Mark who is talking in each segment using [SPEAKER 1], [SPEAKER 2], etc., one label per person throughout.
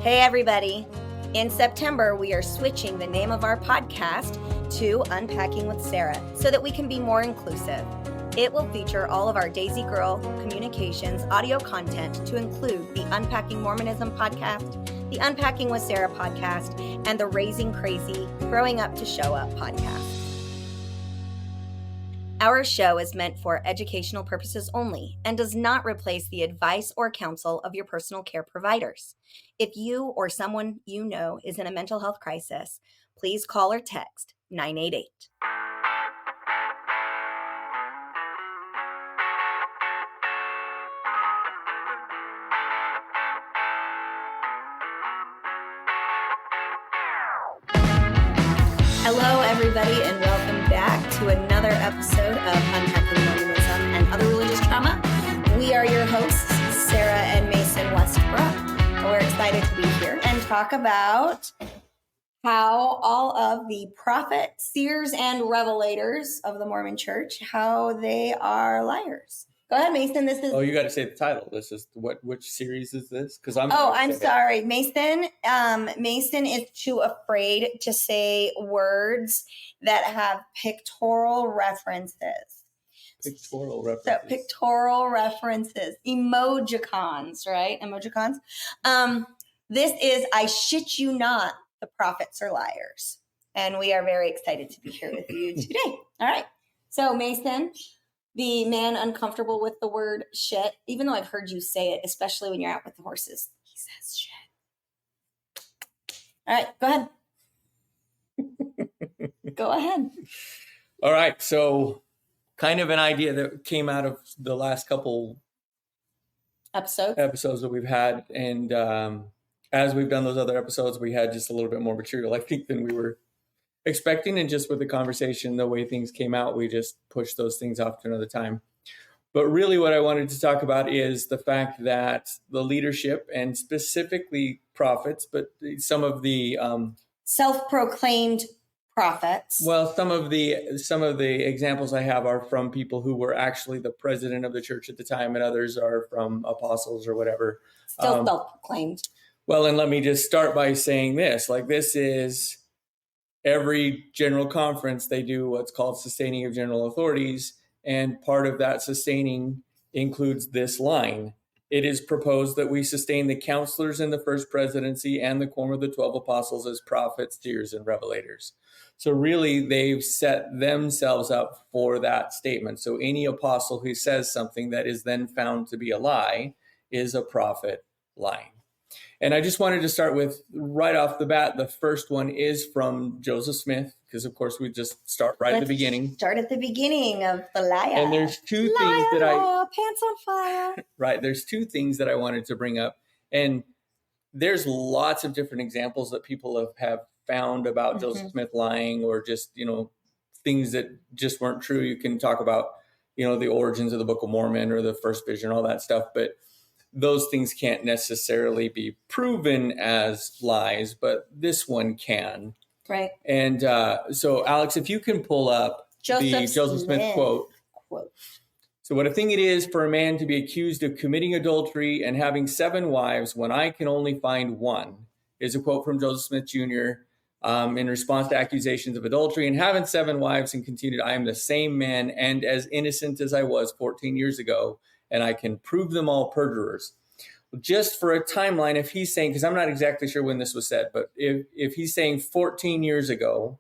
[SPEAKER 1] Hey, everybody. In September, we are switching the name of our podcast to Unpacking with Sarah so that we can be more inclusive. It will feature all of our Daisy Girl Communications audio content to include the Unpacking Mormonism podcast, the Unpacking with Sarah podcast, and the Raising Crazy Growing Up to Show Up podcast. Our show is meant for educational purposes only and does not replace the advice or counsel of your personal care providers. If you or someone you know is in a mental health crisis, please call or text 988. Hello, everybody, and welcome back to another episode of Unpacking Mormonism and Other Religious Trauma. We are your hosts, Sarah and Mason Westbrook, and we're excited to be here and talk about how all of the prophets, seers, and revelators of the Mormon Church, how they are liars. Go ahead, Mason. This is.
[SPEAKER 2] Oh, you got to say the title. This is which series is this? Because I'm
[SPEAKER 1] sorry, Mason. Mason is too afraid to say words that have pictorial references.
[SPEAKER 2] Pictorial references.
[SPEAKER 1] So pictorial references, emojicons, right? Emojicons. This is I shit you not. The prophets are liars, and we are very excited to be here with you today. All right. So Mason, the man uncomfortable with the word shit, even though I've heard you say it, especially when you're out with the horses, he says shit. All right, go ahead. Go ahead.
[SPEAKER 2] All right. So kind of an idea that came out of the last couple episodes that we've had. And as we've done those other episodes, we had just a little bit more material, I think, than we were expecting. And just with the conversation, the way things came out, we just pushed those things off to another time. But really what I wanted to talk about is the fact that the leadership, and specifically prophets, but some of the
[SPEAKER 1] self-proclaimed prophets.
[SPEAKER 2] Well, some of the examples I have are from people who were actually the president of the church at the time, and others are from apostles or whatever.
[SPEAKER 1] Still self-proclaimed.
[SPEAKER 2] Well, and let me just start by saying this. Like, this is every general conference, they do what's called sustaining of general authorities. And part of that sustaining includes this line. It is proposed that we sustain the counselors in the first presidency and the quorum of the 12 apostles as prophets, seers, and revelators. So really, they've set themselves up for that statement. So any apostle who says something that is then found to be a lie is a prophet lying. And I just wanted to start with, right off the bat, the first one is from Joseph Smith, because of course we just start at the beginning.
[SPEAKER 1] Start at the beginning of the liar.
[SPEAKER 2] And there's two things that
[SPEAKER 1] pants on fire.
[SPEAKER 2] Right. There's two things that I wanted to bring up. And there's lots of different examples that people have found about Joseph Smith lying, or just, things that just weren't true. You can talk about, the origins of the Book of Mormon or the first vision, all that stuff. But those things can't necessarily be proven as lies, but this one can.
[SPEAKER 1] Right.
[SPEAKER 2] And so, Alex, if you can pull up the Joseph Smith quote. So what a thing it is for a man to be accused of committing adultery and having 7 wives when I can only find one, is a quote from Joseph Smith Jr. In response to accusations of adultery and having 7 wives, and continued, I am the same man and as innocent as I was 14 years ago, and I can prove them all perjurers. Just for a timeline, if he's saying, because I'm not exactly sure when this was said, but if he's saying 14 years ago,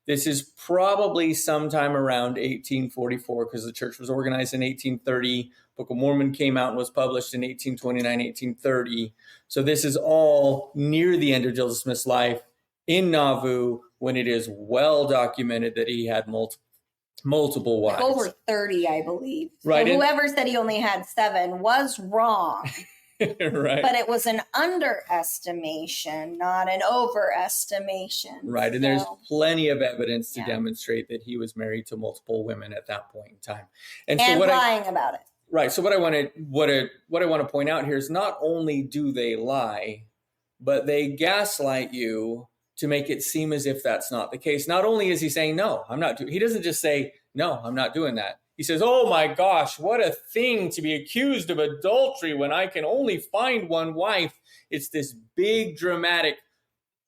[SPEAKER 2] this is probably sometime around 1844, because the church was organized in 1830. Book of Mormon came out and was published in 1829, 1830. So this is all near the end of Joseph Smith's life in Nauvoo, when it is well documented that he had multiple wives.
[SPEAKER 1] Over 30, I believe.
[SPEAKER 2] Right.
[SPEAKER 1] So whoever said he only had 7 was wrong.
[SPEAKER 2] Right.
[SPEAKER 1] But it was an underestimation, not an overestimation.
[SPEAKER 2] Right. And there's plenty of evidence to demonstrate that he was married to multiple women at that point in time.
[SPEAKER 1] And so lying about it.
[SPEAKER 2] Right. So what I want to point out here is, not only do they lie, but they gaslight you to make it seem as if that's not the case. Not only is he saying, no, I'm not doing, he doesn't just say, no, I'm not doing that. He says, oh my gosh, what a thing to be accused of adultery when I can only find one wife. It's this big dramatic,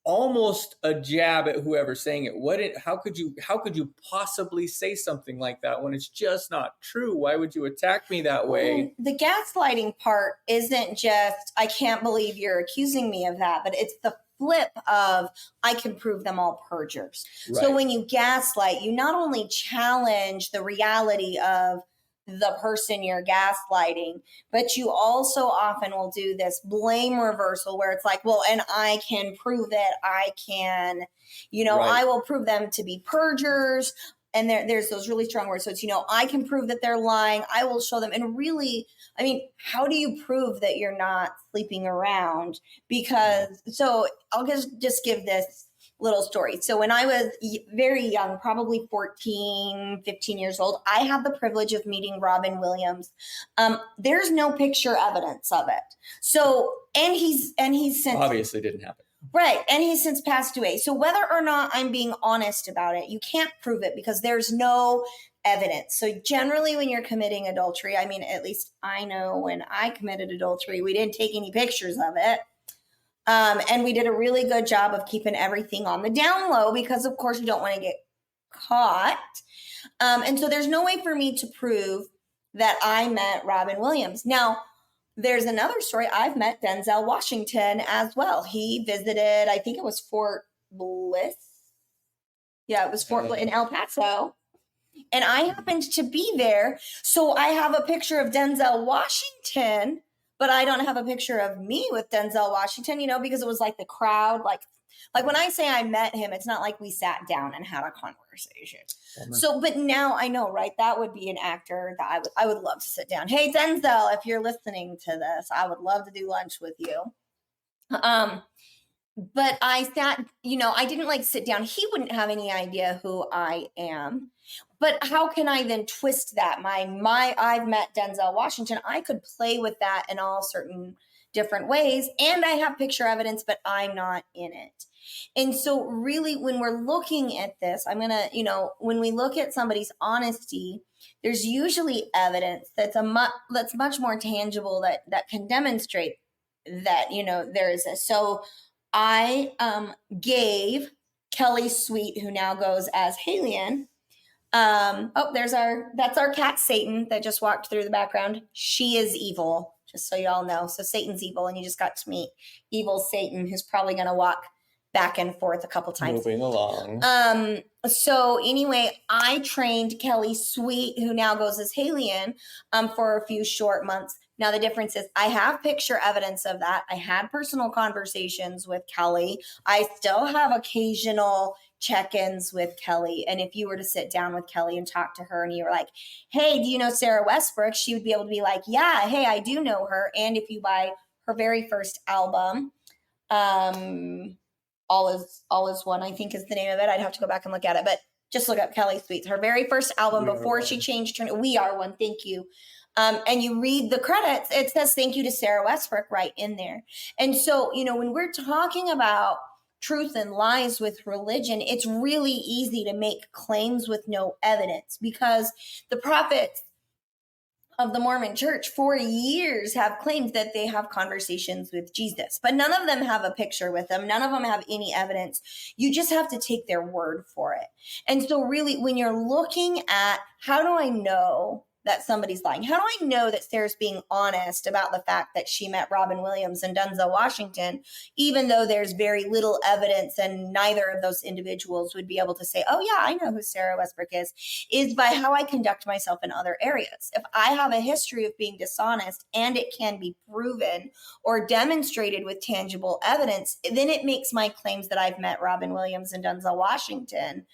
[SPEAKER 2] almost a jab at whoever's saying it. How could you possibly say something like that when it's just not true? Why would you attack me that way?
[SPEAKER 1] The gaslighting part isn't just, I can't believe you're accusing me of that, but it's the flip of, I can prove them all perjurers. Right. So when you gaslight, you not only challenge the reality of the person you're gaslighting, but you also often will do this blame reversal where it's like, well, and I can prove it. I can, right. I will prove them to be perjurers. And there's those really strong words. So it's, I can prove that they're lying. I will show them. And really, I mean, how do you prove that you're not sleeping around? Because, so I'll just give this little story. So when I was very young, probably 14, 15 years old, I had the privilege of meeting Robin Williams. There's no picture evidence of it. So, and he's since
[SPEAKER 2] obviously didn't happen.
[SPEAKER 1] Right. And he's since passed away. So whether or not I'm being honest about it, you can't prove it because there's no evidence. So generally when you're committing adultery, I mean, at least I know when I committed adultery, we didn't take any pictures of it. And we did a really good job of keeping everything on the down low because, of course, you don't want to get caught. And so there's no way for me to prove that I met Robin Williams. Now, there's another story. I've met Denzel Washington as well. He visited, I think it was Fort Bliss. Yeah, it was Fort Bliss in El Paso. And I happened to be there. So I have a picture of Denzel Washington, but I don't have a picture of me with Denzel Washington, because it was like the crowd, like when I say I met him, it's not like we sat down and had a conversation. So, but now I know, right? That would be an actor that I would love to sit down. Hey, Denzel, if you're listening to this, I would love to do lunch with you. But I sat, I didn't sit down. He wouldn't have any idea who I am. But how can I then twist that? I've met Denzel Washington. I could play with that in all certain different ways. And I have picture evidence, but I'm not in it. And so really, when we're looking at this, when we look at somebody's honesty, there's usually evidence that's that's much more tangible that can demonstrate that, there is this. So I gave Kelly Sweet, who now goes as Halian. That's our cat Satan that just walked through the background. She is evil, just so y'all know. So Satan's evil, and you just got to meet evil Satan, who's probably going to walk back and forth a couple times.
[SPEAKER 2] Moving along.
[SPEAKER 1] So anyway, I trained Kelly Sweet, who now goes as Halian, for a few short months. Now, the difference is I have picture evidence of that. I had personal conversations with Kelly. I still have occasional check-ins with Kelly. And if you were to sit down with Kelly and talk to her and you were like, hey, do you know Sarah Westbrook? She would be able to be like, yeah, hey, I do know her. And if you buy her very first album, All is One, I think is the name of it. I'd have to go back and look at it, but just look up Kelly Sweet. Her very first album before she changed her name. We Are One. Thank you. And you read the credits, it says thank you to Sarah Westbrook right in there. And so, when we're talking about truth and lies with religion, it's really easy to make claims with no evidence because the prophets of the Mormon Church for years have claimed that they have conversations with Jesus, but none of them have a picture with them. None of them have any evidence. You just have to take their word for it. And so really, when you're looking at how do I know that somebody's lying? How do I know that Sarah's being honest about the fact that she met Robin Williams and Denzel Washington, even though there's very little evidence and neither of those individuals would be able to say, oh yeah, I know who Sarah Westbrook is by how I conduct myself in other areas. If I have a history of being dishonest and it can be proven or demonstrated with tangible evidence, then it makes my claims that I've met Robin Williams and Denzel Washington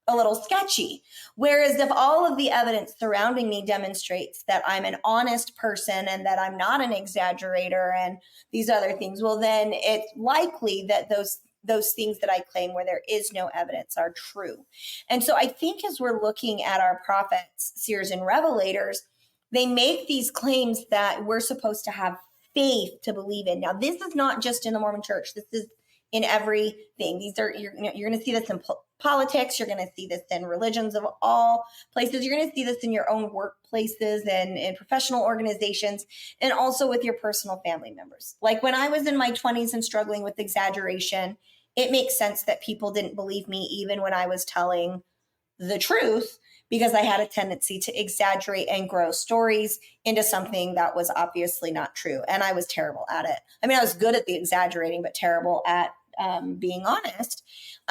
[SPEAKER 1] a little sketchy. Whereas if all of the evidence surrounding me demonstrates that I'm an honest person and that I'm not an exaggerator and these other things, well, then it's likely that those things that I claim where there is no evidence are true. And so I think as we're looking at our prophets, seers, and revelators, they make these claims that we're supposed to have faith to believe in. Now, this is not just in the Mormon Church. This is in everything. You're going to see this in politics. You're going to see this in religions of all places. You're going to see this in your own workplaces and in professional organizations, and also with your personal family members. Like when I was in my 20s and struggling with exaggeration, it makes sense that people didn't believe me even when I was telling the truth, because I had a tendency to exaggerate and grow stories into something that was obviously not true. And I was terrible at it. I mean, I was good at the exaggerating, but terrible at being honest,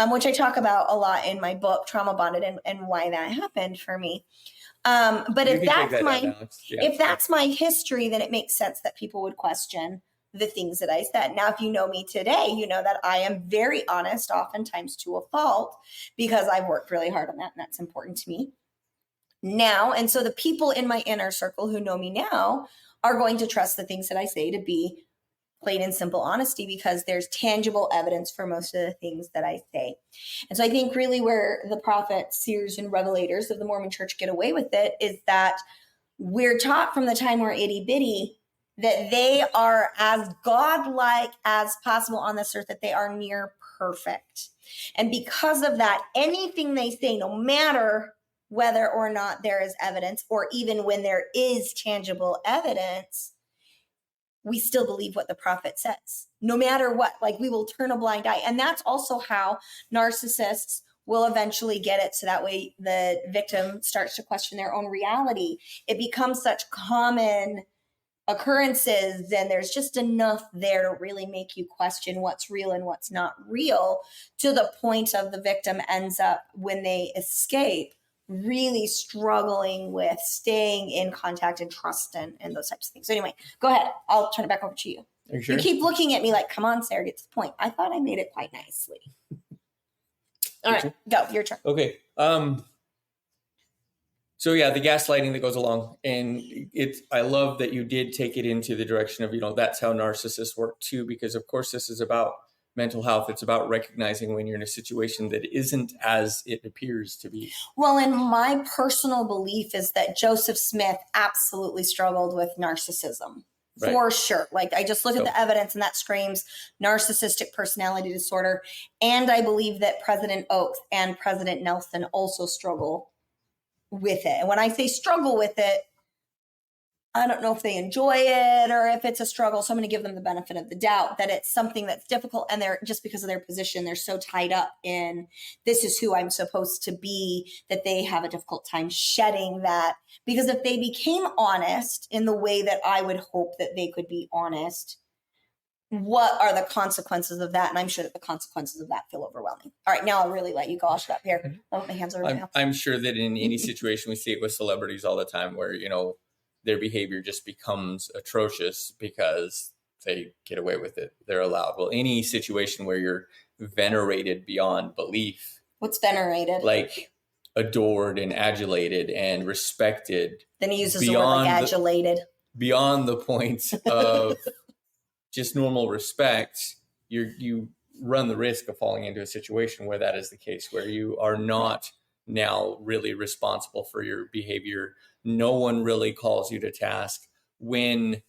[SPEAKER 1] which I talk about a lot in my book, Trauma Bonded, and why that happened for me. But if that's my history, then it makes sense that people would question the things that I said. Now, if you know me today, you know that I am very honest, oftentimes to a fault, because I've worked really hard on that, and that's important to me now. And so the people in my inner circle who know me now are going to trust the things that I say to be plain and simple honesty, because there's tangible evidence for most of the things that I say. And so I think really where the prophets, seers, and revelators of the Mormon Church get away with it is that we're taught from the time we're itty bitty that they are as godlike as possible on this earth, that they are near perfect. And because of that, anything they say, no matter whether or not there is evidence, or even when there is tangible evidence, we still believe what the prophet says, no matter what. Like, we will turn a blind eye. And that's also how narcissists will eventually get it. So that way the victim starts to question their own reality. It becomes such common occurrences, and there's just enough there to really make you question what's real and what's not real, to the point of the victim ends up, when they escape, really struggling with staying in contact and trust and those types of things. So anyway, go ahead. I'll turn it back over to you.
[SPEAKER 2] Are you sure?
[SPEAKER 1] You keep looking at me like, come on, Sarah, get to the point. I thought I made it quite nicely. All right, go. Your turn.
[SPEAKER 2] Okay. So yeah, the gaslighting that goes along, and I love that you did take it into the direction of, that's how narcissists work too, because of course this is about mental health. It's about recognizing when you're in a situation that isn't as it appears to be.
[SPEAKER 1] Well, and my personal belief is that Joseph Smith absolutely struggled with narcissism. Right. For sure. Like, I just look at the evidence, and that screams narcissistic personality disorder. And I believe that President Oaks and President Nelson also struggle with it. And when I say struggle with it, I don't know if they enjoy it or if it's a struggle. So I'm going to give them the benefit of the doubt that it's something that's difficult. And they're, just because of their position, they're so tied up in this is who I'm supposed to be, that they have a difficult time shedding that. Because if they became honest in the way that I would hope that they could be honest, what are the consequences of that? And I'm sure that the consequences of that feel overwhelming. All right, now I'll really let you go. I'll shut up here. Oh, my hands are over my mouth.
[SPEAKER 2] I'm sure that in any situation, we see it with celebrities all the time where, their behavior just becomes atrocious because they get away with it. They're allowed. Well, any situation where you're venerated beyond belief.
[SPEAKER 1] What's venerated?
[SPEAKER 2] Like adored and adulated and respected.
[SPEAKER 1] Then he uses the word like adulated.
[SPEAKER 2] Beyond the point of just normal respect, you run the risk of falling into a situation where that is the case, where you are not now really responsible for your behavior. No one really calls you to task. When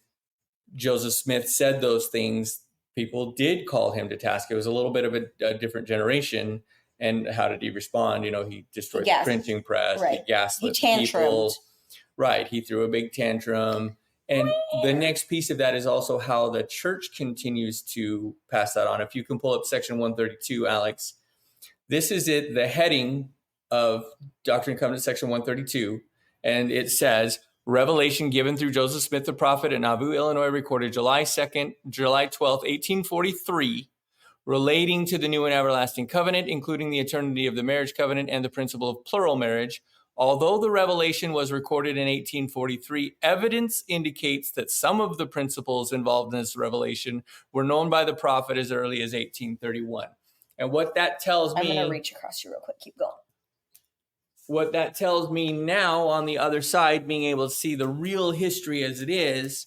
[SPEAKER 2] Joseph Smith said those things, people did call him to task. It was a little bit of a different generation. And how did he respond? He destroyed the printing press.
[SPEAKER 1] Right.
[SPEAKER 2] He gaslit people. Right. He threw a big tantrum. And the next piece of that is also how the church continues to pass that on. If you can pull up section 132, Alex, this is it, the heading of Doctrine and Covenants, section 132. And it says, revelation given through Joseph Smith the prophet in Nauvoo, Illinois, recorded July 12th, 1843, relating to the new and everlasting covenant, including the eternity of the marriage covenant and the principle of plural marriage. Although the revelation was recorded in 1843, evidence indicates that some of the principles involved in this revelation were known by the prophet as early as 1831. And what that tells me...
[SPEAKER 1] I'm going to reach across you real quick. Keep going.
[SPEAKER 2] What that tells me now, on the other side, being able to see the real history as it is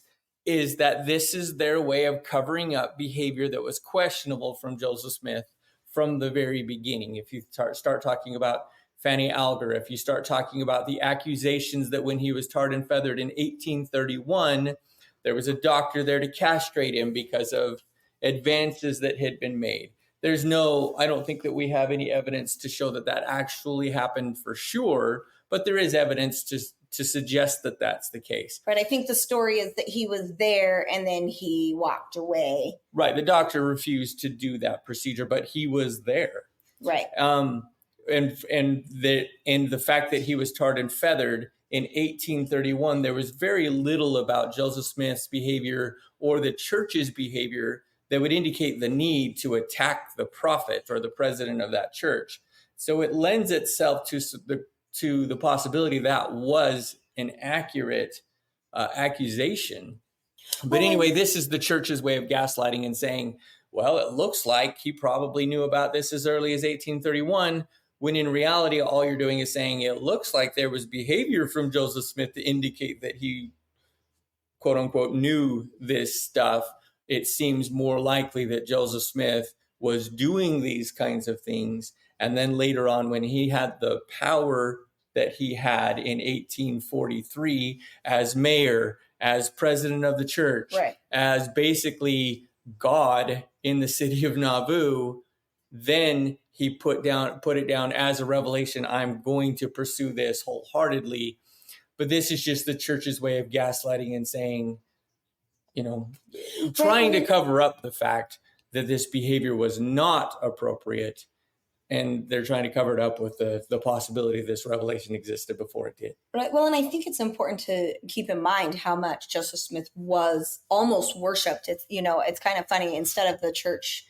[SPEAKER 2] that this is their way of covering up behavior that was questionable from Joseph Smith from the very beginning. If you start talking about Fanny Alger, if you start talking about the accusations that when he was tarred and feathered in 1831, there was a doctor there to castrate him because of advances that had been made. I don't think that we have any evidence to show that actually happened for sure, but there is evidence to suggest that that's the case.
[SPEAKER 1] Right. I think the story is that he was there and then he walked away.
[SPEAKER 2] Right. The doctor refused to do that procedure, but he was there.
[SPEAKER 1] Right.
[SPEAKER 2] And the fact that he was tarred and feathered in 1831, there was very little about Joseph Smith's behavior or the church's behavior that would indicate the need to attack the prophet or the president of that church. So it lends itself to the possibility that was an accurate accusation. But anyway, this is the church's way of gaslighting and saying, well, it looks like he probably knew about this as early as 1831, when in reality, all you're doing is saying it looks like there was behavior from Joseph Smith to indicate that he, quote unquote, knew this stuff. It seems more likely that Joseph Smith was doing these kinds of things. And then later on, when he had the power that he had in 1843 as mayor, as president of the church,
[SPEAKER 1] right,
[SPEAKER 2] as basically God in the city of Nauvoo, then he put it down as a revelation. I'm going to pursue this wholeheartedly. But this is just the church's way of gaslighting and saying, trying to cover up the fact that this behavior was not appropriate. And they're trying to cover it up with the possibility this revelation existed before it did.
[SPEAKER 1] Right. Well, and I think it's important to keep in mind how much Joseph Smith was almost worshipped. It's kind of funny. Instead of the church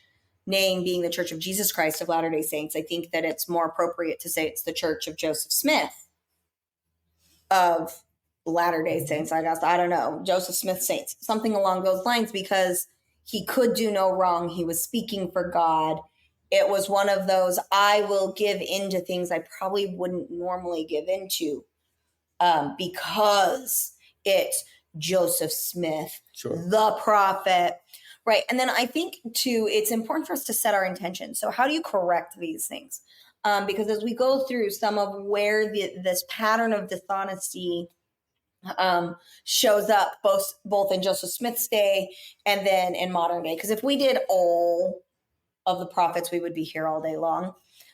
[SPEAKER 1] name being the Church of Jesus Christ of Latter-day Saints, I think that it's more appropriate to say it's the Church of Joseph Smith of Latter-day Saints, I guess. I don't know. Joseph Smith Saints, something along those lines, because he could do no wrong. He was speaking for God. It was one of those, I will give into things I probably wouldn't normally give into because it's Joseph Smith,
[SPEAKER 2] sure,
[SPEAKER 1] the prophet. Right. And then I think, too, it's important for us to set our intention. So how do you correct these things? Because as we go through some of where this pattern of dishonesty shows up both in Joseph Smith's day and then in modern day. Because if we did all of the prophets, we would be here all day long.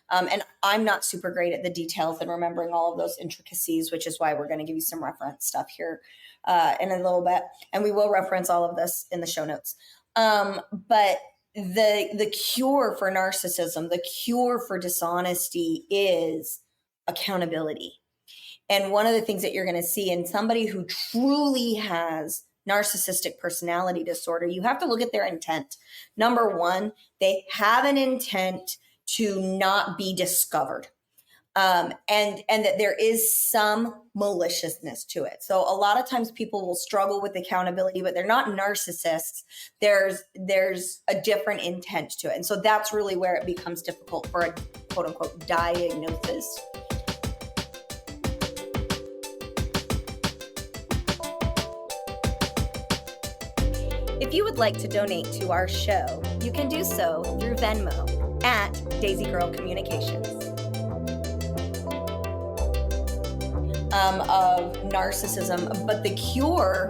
[SPEAKER 1] And I'm not super great at the details and remembering all of those intricacies, which is why we're going to give you some reference stuff here in a little bit. And we will reference all of this in the show notes. But the cure for narcissism, the cure for dishonesty is accountability. And one of the things that you're going to see in somebody who truly has narcissistic personality disorder, you have to look at their intent. Number one, they have an intent to not be discovered. And that there is some maliciousness to it. So a lot of times people will struggle with accountability, but they're not narcissists. There's a different intent to it. And so that's really where it becomes difficult for a quote unquote diagnosis. If you would like to donate to our show, you can do so through Venmo at Daisy Girl Communications. Of narcissism, but the cure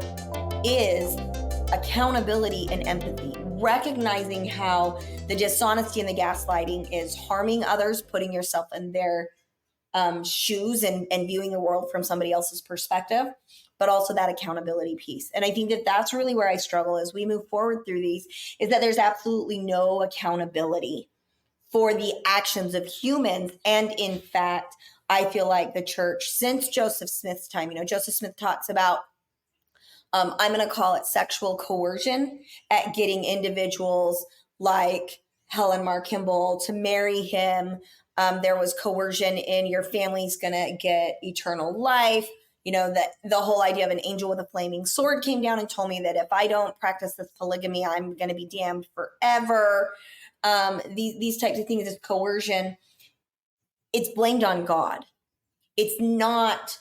[SPEAKER 1] is accountability and empathy, recognizing how the dishonesty and the gaslighting is harming others, putting yourself in their shoes and viewing the world from somebody else's perspective, but also that accountability piece. And I think that that's really where I struggle as we move forward through these, is that there's absolutely no accountability for the actions of humans. And in fact, I feel like the church, since Joseph Smith's time, Joseph Smith talks about, I'm going to call it sexual coercion at getting individuals like Helen Mar Kimball to marry him. There was coercion in your family's going to get eternal life. That the whole idea of an angel with a flaming sword came down and told me that if I don't practice this polygamy, I'm going to be damned forever. These types of things is coercion. It's blamed on God. It's not,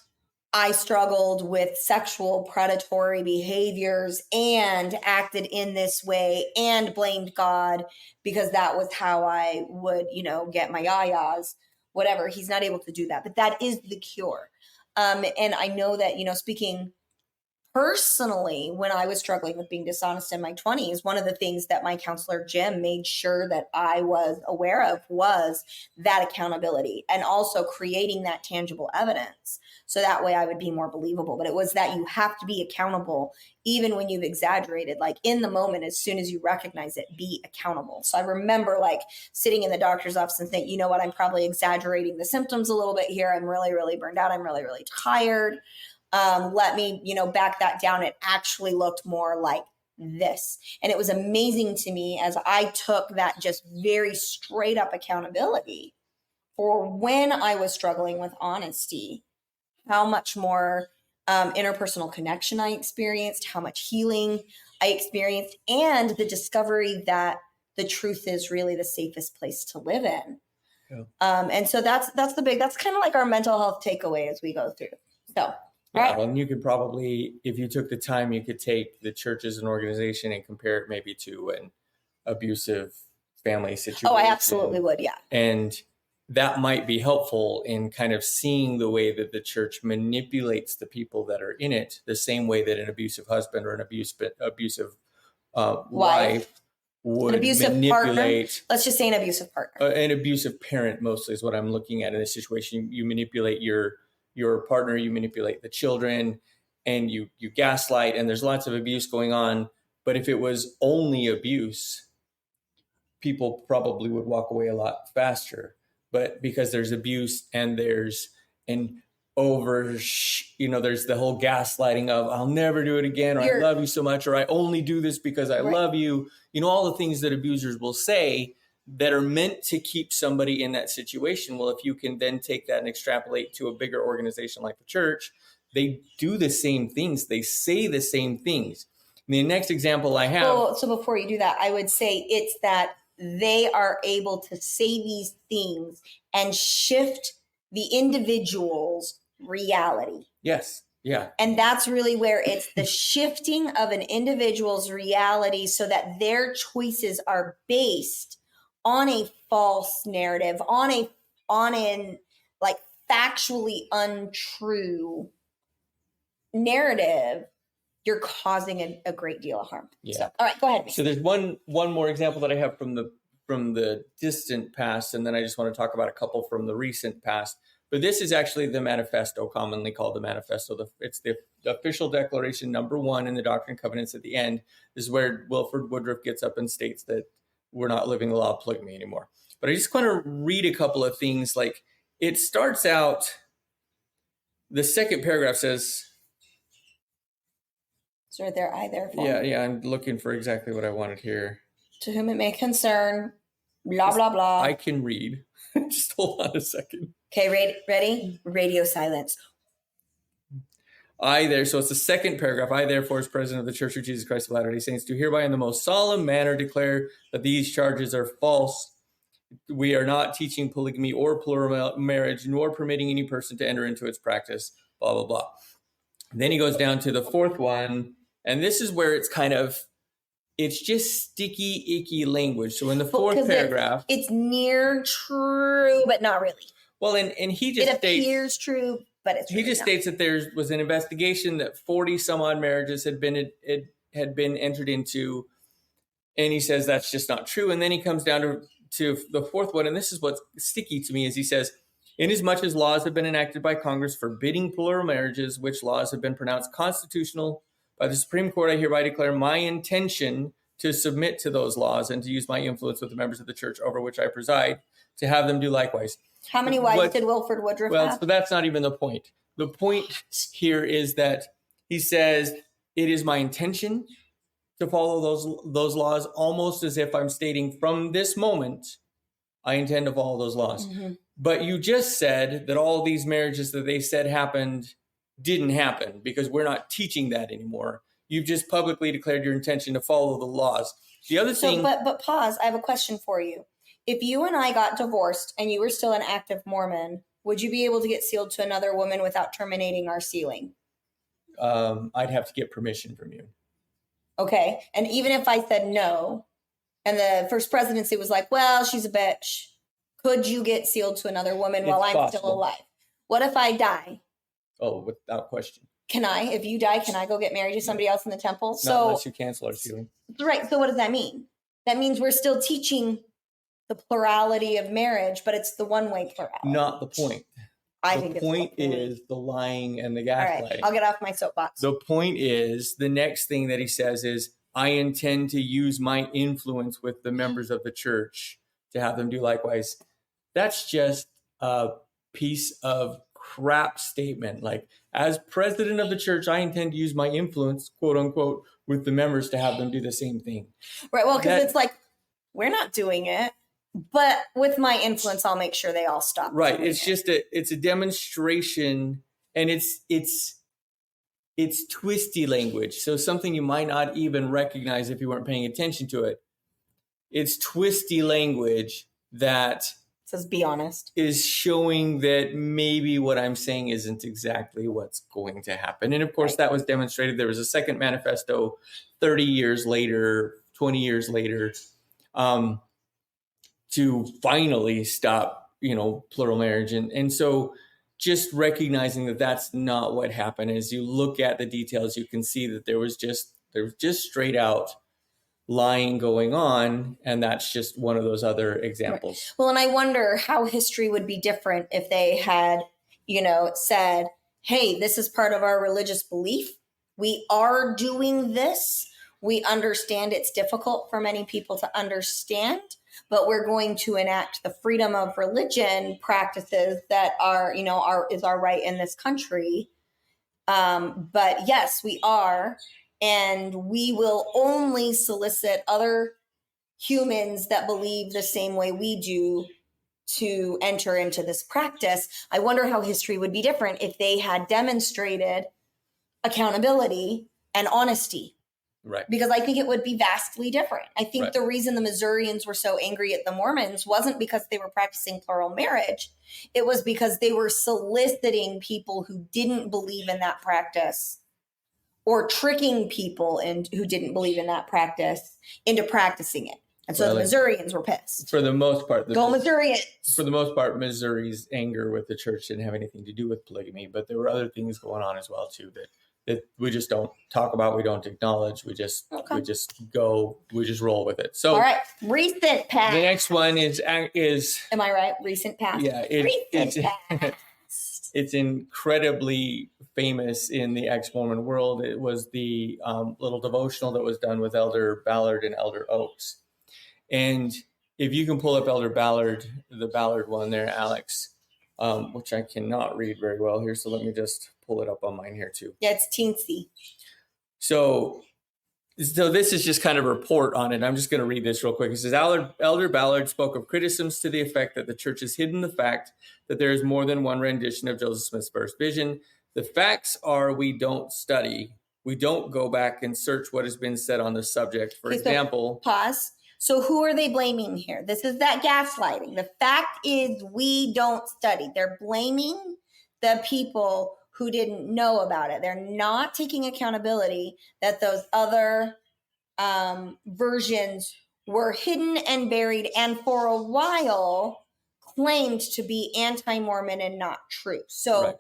[SPEAKER 1] I struggled with sexual predatory behaviors and acted in this way and blamed God because that was how I would, get my yayas, whatever. He's not able to do that, but that is the cure. And I know that, speaking Personally, when I was struggling with being dishonest in my 20s, one of the things that my counselor, Jim, made sure that I was aware of was that accountability and also creating that tangible evidence. So that way I would be more believable. But it was that you have to be accountable even when you've exaggerated, like in the moment, as soon as you recognize it, be accountable. So I remember like sitting in the doctor's office and think, you know what, I'm probably exaggerating the symptoms a little bit here. I'm really, really burned out. I'm really, really tired. Let me, back that down. It actually looked more like this. And it was amazing to me as I took that just very straight up accountability for when I was struggling with honesty, how much more interpersonal connection I experienced, how much healing I experienced, and the discovery that the truth is really the safest place to live in. Yeah. And so that's kind of like our mental health takeaway as we go through. So.
[SPEAKER 2] Yeah, well, and you could probably, if you took the time, you could take the church as an organization and compare it maybe to an abusive family situation.
[SPEAKER 1] Oh, I absolutely would, yeah.
[SPEAKER 2] And that might be helpful in kind of seeing the way that the church manipulates the people that are in it, the same way that an abusive husband or an abusive wife would
[SPEAKER 1] an abusive
[SPEAKER 2] manipulate.
[SPEAKER 1] Partner. Let's just say an abusive partner.
[SPEAKER 2] An abusive parent mostly is what I'm looking at in this situation. You manipulate your partner, you manipulate the children, and you gaslight, and there's lots of abuse going on. But if it was only abuse, people probably would walk away a lot faster. But because there's abuse and there's there's the whole gaslighting of I'll never do it again, or I love you so much, or I only do this because I love you. All the things that abusers will say that are meant to keep somebody in that situation. Well, if you can then take that and extrapolate to a bigger organization like the church, they do the same things. They say the same things. The next example I have.
[SPEAKER 1] So before you do that, I would say it's that they are able to say these things and shift the individual's reality.
[SPEAKER 2] Yes. Yeah.
[SPEAKER 1] And that's really where it's the shifting of an individual's reality so that their choices are based on a false narrative, on an like factually untrue narrative. You're causing a great deal of harm.
[SPEAKER 2] Yeah.
[SPEAKER 1] So, all right, go ahead.
[SPEAKER 2] So there's one more example that I have from the distant past, and then I just want to talk about a couple from the recent past. But this is actually the manifesto, commonly called the manifesto. It's the official declaration number 1 in the Doctrine and Covenants at the end. This is where Wilford Woodruff gets up and states that we're not living the law of polygamy anymore. But I just want to read a couple of things. Like, it starts out, the second paragraph says,
[SPEAKER 1] it's right there, I therefore.
[SPEAKER 2] Yeah, I'm looking for exactly what I wanted here.
[SPEAKER 1] To whom it may concern, blah, blah, blah.
[SPEAKER 2] I can read. Just hold on a second.
[SPEAKER 1] Okay, ready? Radio silence.
[SPEAKER 2] So it's the second paragraph. I, therefore, as president of the Church of Jesus Christ of Latter-day Saints, do hereby in the most solemn manner declare that these charges are false. We are not teaching polygamy or plural marriage, nor permitting any person to enter into its practice, blah, blah, blah. Then he goes down to the fourth one, and this is where it's it's just sticky, icky language. So in the fourth paragraph,
[SPEAKER 1] it's near true, but not really.
[SPEAKER 2] Well, and he just
[SPEAKER 1] appears true, but it's really
[SPEAKER 2] states that there was an investigation that 40 some odd marriages had been entered into, and he says that's just not true. And then he comes down to the fourth one, and this is what's sticky to me, is he says, inasmuch as laws have been enacted by Congress forbidding plural marriages, which laws have been pronounced constitutional by the Supreme Court, I hereby declare my intention to submit to those laws and to use my influence with the members of the church over which I preside to have them do likewise.
[SPEAKER 1] How many wives did Wilford Woodruff have?
[SPEAKER 2] Well, that's not even the point. The point here is that he says, it is my intention to follow those laws, almost as if I'm stating from this moment, I intend to follow those laws. Mm-hmm. But you just said that all these marriages that they said happened didn't happen because we're not teaching that anymore. You've just publicly declared your intention to follow the laws. The other thing...
[SPEAKER 1] But pause, I have a question for you. If you and I got divorced and you were still an active Mormon, would you be able to get sealed to another woman without terminating our sealing?
[SPEAKER 2] I'd have to get permission from you.
[SPEAKER 1] Okay. And even if I said no, and the first presidency was like, well, she's a bitch, could you get sealed to another woman while I'm still alive? What if I die?
[SPEAKER 2] Oh, without question.
[SPEAKER 1] if you die, can I go get married to somebody else in the temple?
[SPEAKER 2] Not unless you cancel our sealing.
[SPEAKER 1] Right. So what does that mean? That means we're still teaching the plurality of marriage, but it's the one-way plurality.
[SPEAKER 2] Not the point.
[SPEAKER 1] I think
[SPEAKER 2] the point is the lying and the gaslighting.
[SPEAKER 1] All right, I'll get off my soapbox.
[SPEAKER 2] The point is, the next thing that he says is, I intend to use my influence with the members of the church to have them do likewise. That's just a piece of crap statement. Like, as president of the church, I intend to use my influence, quote unquote, with the members to have them do the same thing.
[SPEAKER 1] Right. Well, because it's like, we're not doing it, but with my influence, I'll make sure they all stop.
[SPEAKER 2] Right. It's just it's a demonstration, and it's twisty language. So something you might not even recognize if you weren't paying attention to it. It's twisty language that
[SPEAKER 1] says, be honest,
[SPEAKER 2] is showing that maybe what I'm saying isn't exactly what's going to happen. And of course, that was demonstrated. There was a second manifesto 30 years later, 20 years later, to finally stop, plural marriage. And so just recognizing that that's not what happened. As you look at the details, you can see that there was just straight out lying going on, and that's just one of those other examples.
[SPEAKER 1] Right. Well, and I wonder how history would be different if they had, said, hey, this is part of our religious belief. We are doing this. We understand it's difficult for many people to understand, but we're going to enact the freedom of religion practices that is our right in this country. But yes, we are. And we will only solicit other humans that believe the same way we do to enter into this practice. I wonder how history would be different if they had demonstrated accountability and honesty.
[SPEAKER 2] Right.
[SPEAKER 1] Because I think it would be vastly different. I think the reason the Missourians were so angry at the Mormons wasn't because they were practicing plural marriage. It was because they were soliciting people who didn't believe in that practice, or tricking people who didn't believe in that practice into practicing it. And so the Missourians were pissed.
[SPEAKER 2] For the most part.
[SPEAKER 1] Go Missourians!
[SPEAKER 2] For the most part, Missouri's anger with the church didn't have anything to do with polygamy, but there were other things going on as well, too, that we just don't talk about, we don't acknowledge, we just roll with it. So, all right,
[SPEAKER 1] recent past.
[SPEAKER 2] The next one is
[SPEAKER 1] am I right? Recent past.
[SPEAKER 2] Yeah,
[SPEAKER 1] recent past.
[SPEAKER 2] It's incredibly famous in the ex-Mormon world. It was the little devotional that was done with Elder Ballard and Elder Oaks. And if you can pull up Elder Ballard, the Ballard one there, Alex, which I cannot read very well here, so let me just pull it up on mine here too.
[SPEAKER 1] Yeah, it's teensy.
[SPEAKER 2] So this is just kind of a report on it. I'm just going to read this real quick. It says, Elder Ballard spoke of criticisms to the effect that the church has hidden the fact that there is more than one rendition of Joseph Smith's first vision. The facts are we don't study. We don't go back and search what has been said on the subject. For example...
[SPEAKER 1] Pause. So who are they blaming here? This is that gaslighting. The fact is we don't study. They're blaming the people who didn't know about it. They're not taking accountability that those other versions were hidden and buried, and for a while claimed to be anti-Mormon and not true. So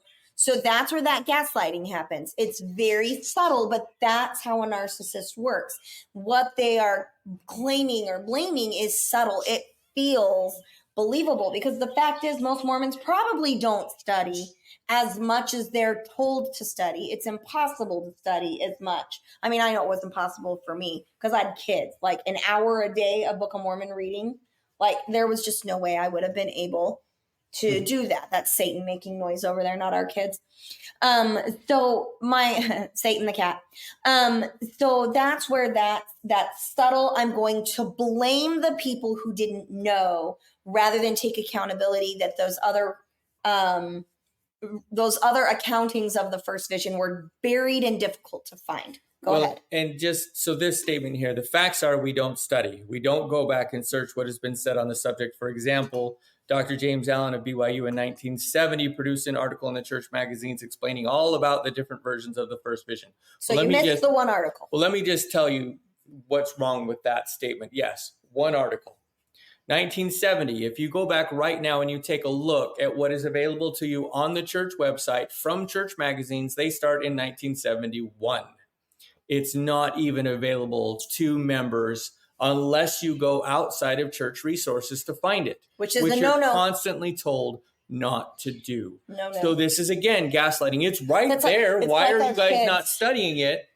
[SPEAKER 1] that's where that gaslighting happens. It's very subtle, but that's how a narcissist works. What they are claiming or blaming is subtle. It feels believable because the fact is most Mormons probably don't study as much as they're told to study. It's impossible to study as much. I mean, I know it was impossible for me because I had kids. Like an hour a day of Book of Mormon reading, like there was just no way I would have been able to do that. That's Satan making noise over there, not our kids. So my Satan the cat. So that's where that subtle, I'm going to blame the people who didn't know rather than take accountability that those other accountings of the first vision were buried and difficult to find. Go ahead. And
[SPEAKER 2] just so this statement here, the facts are we don't study. We don't go back and search what has been said on the subject. For example, Dr. James Allen of BYU in 1970 produced an article in the church magazines explaining all about the different versions of the first vision.
[SPEAKER 1] So you missed the one article.
[SPEAKER 2] Well, let me just tell you what's wrong with that statement. Yes, one article. 1970, if you go back right now and you take a look at what is available to you on the church website from church magazines, they start in 1971. It's not even available to members unless you go outside of church resources to find it,
[SPEAKER 1] which is the no-no.
[SPEAKER 2] You're constantly told not to do.
[SPEAKER 1] No.
[SPEAKER 2] So this is, again, gaslighting. It's right there. Why are you guys not studying it?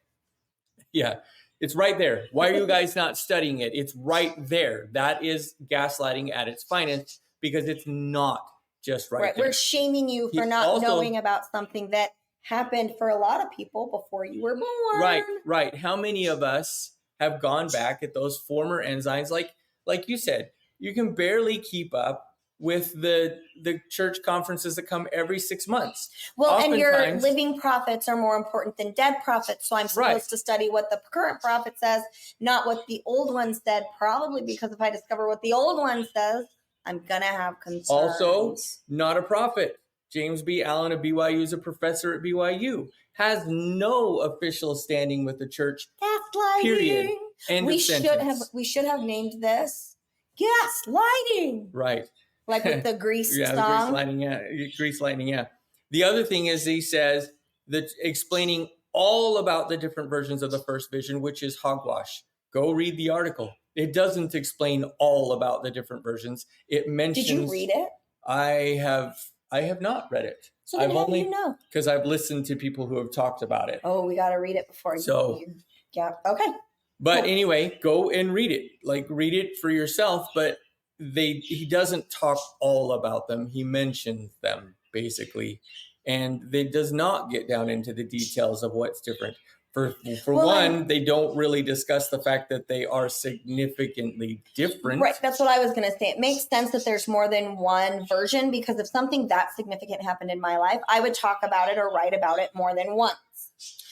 [SPEAKER 2] Yeah, it's right there. Why are you guys not studying it? It's right there. That is gaslighting at its finest, because it's not just right there.
[SPEAKER 1] We're shaming you for not knowing about something that happened for a lot of people before you were born.
[SPEAKER 2] Right. How many of us have gone back at those former ensigns? Like you said, you can barely keep up with the church conferences that come every 6 months.
[SPEAKER 1] Well, and your living prophets are more important than dead prophets. So I'm supposed to study what the current prophet says, not what the old one said, probably because if I discover what the old one says, I'm going to have concerns.
[SPEAKER 2] Also, not a prophet. James B. Allen of BYU is a professor at BYU. Has no official standing with the church.
[SPEAKER 1] Gaslighting.
[SPEAKER 2] Period. End of sentence.
[SPEAKER 1] We should have named this gaslighting.
[SPEAKER 2] Right.
[SPEAKER 1] Like with the Grease song.
[SPEAKER 2] Grease lightning, yeah. The other thing is he says that explaining all about the different versions of the first vision, which is hogwash. Go read the article. It doesn't explain all about the different versions. It mentions.
[SPEAKER 1] Did you read it?
[SPEAKER 2] I have not read it.
[SPEAKER 1] So then how do you know?
[SPEAKER 2] Because I've listened to people who have talked about it.
[SPEAKER 1] Oh, we got to read it before. Yeah. Okay.
[SPEAKER 2] But anyway, go and read it. Like, read it for yourself. But he doesn't talk all about them. He mentions them basically, and they does not get down into the details of what's different. For one, they don't really discuss the fact that they are significantly different.
[SPEAKER 1] Right. That's what I was going to say. It makes sense that there's more than one version, because if something that significant happened in my life, I would talk about it or write about it more than once.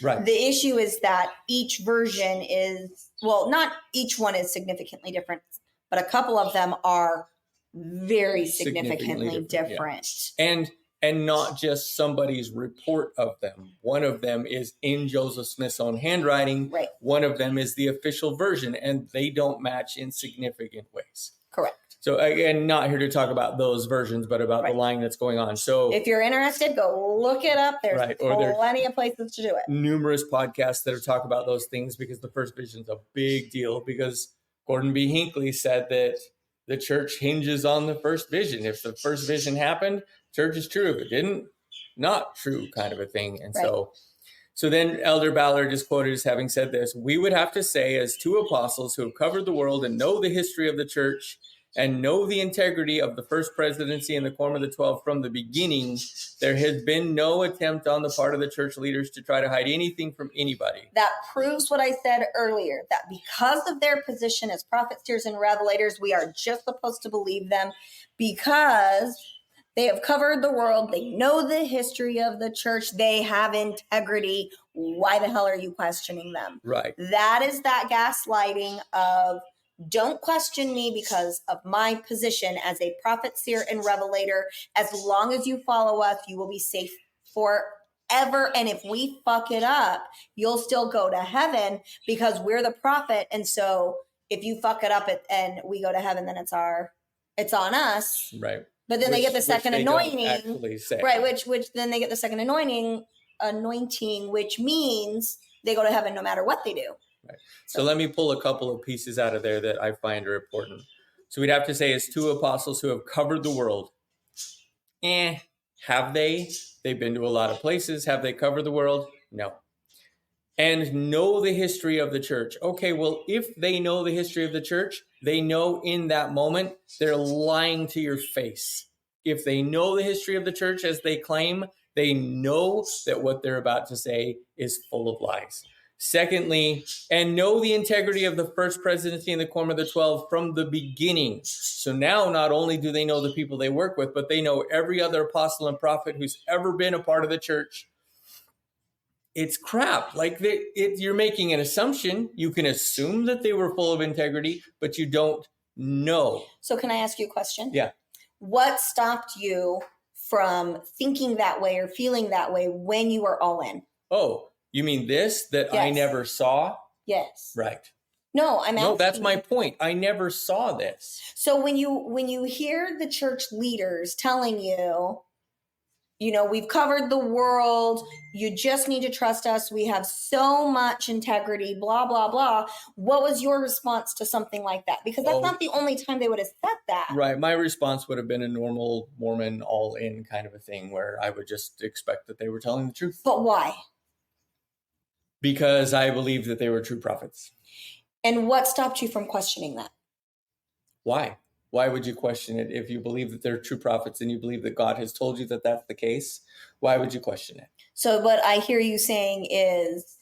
[SPEAKER 2] Right.
[SPEAKER 1] The issue is that each version is, well, not each one is significantly different, but a couple of them are very significantly different.
[SPEAKER 2] Yeah. And not just somebody's report of them. One of them is in Joseph Smith's own handwriting.
[SPEAKER 1] Right.
[SPEAKER 2] One of them is the official version, and they don't match in significant ways.
[SPEAKER 1] Correct.
[SPEAKER 2] So again, not here to talk about those versions, but about the lying that's going on. So
[SPEAKER 1] if you're interested, go look it up. There's plenty of places to do it.
[SPEAKER 2] Numerous podcasts that are talking about those things, because the first vision is a big deal, because Gordon B. Hinckley said that the church hinges on the first vision. If the first vision happened, church is true. If it didn't, not true, kind of a thing. And so then Elder Ballard is quoted as having said this: "We would have to say, as two apostles who have covered the world and know the history of the church and know the integrity of the first presidency and the Quorum of the 12 from the beginning, there has been no attempt on the part of the church leaders to try to hide anything from anybody."
[SPEAKER 1] That proves what I said earlier, that because of their position as prophets, seers, and revelators, we are just supposed to believe them because they have covered the world. They know the history of the church. They have integrity. Why the hell are you questioning them?
[SPEAKER 2] Right.
[SPEAKER 1] That is that gaslighting of, don't question me because of my position as a prophet, seer, and revelator. As long as you follow us, you will be safe forever. And if we fuck it up, you'll still go to heaven because we're the prophet. And so if you fuck it up and we go to heaven, then it's on us.
[SPEAKER 2] Right.
[SPEAKER 1] But then they get the second anointing.
[SPEAKER 2] Right.
[SPEAKER 1] Which then they get the second anointing, which means they go to heaven no matter what they do.
[SPEAKER 2] Right. So let me pull a couple of pieces out of there that I find are important. So we'd have to say, as two apostles who have covered the world. Have they? They've been to a lot of places. Have they covered the world? No. And know the history of the church. Okay, well, if they know the history of the church, they know in that moment they're lying to your face. If they know the history of the church as they claim, they know that what they're about to say is full of lies. Secondly, and know the integrity of the first presidency and the Quorum of the 12 from the beginning. So now not only do they know the people they work with, but they know every other apostle and prophet who's ever been a part of the church. It's crap. Like you're making an assumption. You can assume that they were full of integrity, but you don't know.
[SPEAKER 1] So can I ask you a question?
[SPEAKER 2] Yeah.
[SPEAKER 1] What stopped you from thinking that way or feeling that way when you were all in?
[SPEAKER 2] Oh, you mean this that
[SPEAKER 1] Yes.
[SPEAKER 2] I never saw?
[SPEAKER 1] Yes.
[SPEAKER 2] Right.
[SPEAKER 1] No, I'm asking.
[SPEAKER 2] No, that's my point. I never saw this.
[SPEAKER 1] So when you hear the church leaders telling you, we've covered the world, you just need to trust us, we have so much integrity, blah, blah, blah. What was your response to something like that? Because that's not the only time they would have said that.
[SPEAKER 2] Right. My response would have been a normal Mormon all-in kind of a thing where I would just expect that they were telling the truth.
[SPEAKER 1] But why?
[SPEAKER 2] Because I believe that they were true prophets.
[SPEAKER 1] And what stopped you from questioning that?
[SPEAKER 2] Why? Why would you question it if you believe that they're true prophets and you believe that God has told you that that's the case? Why would you question it?
[SPEAKER 1] So what I hear you saying is,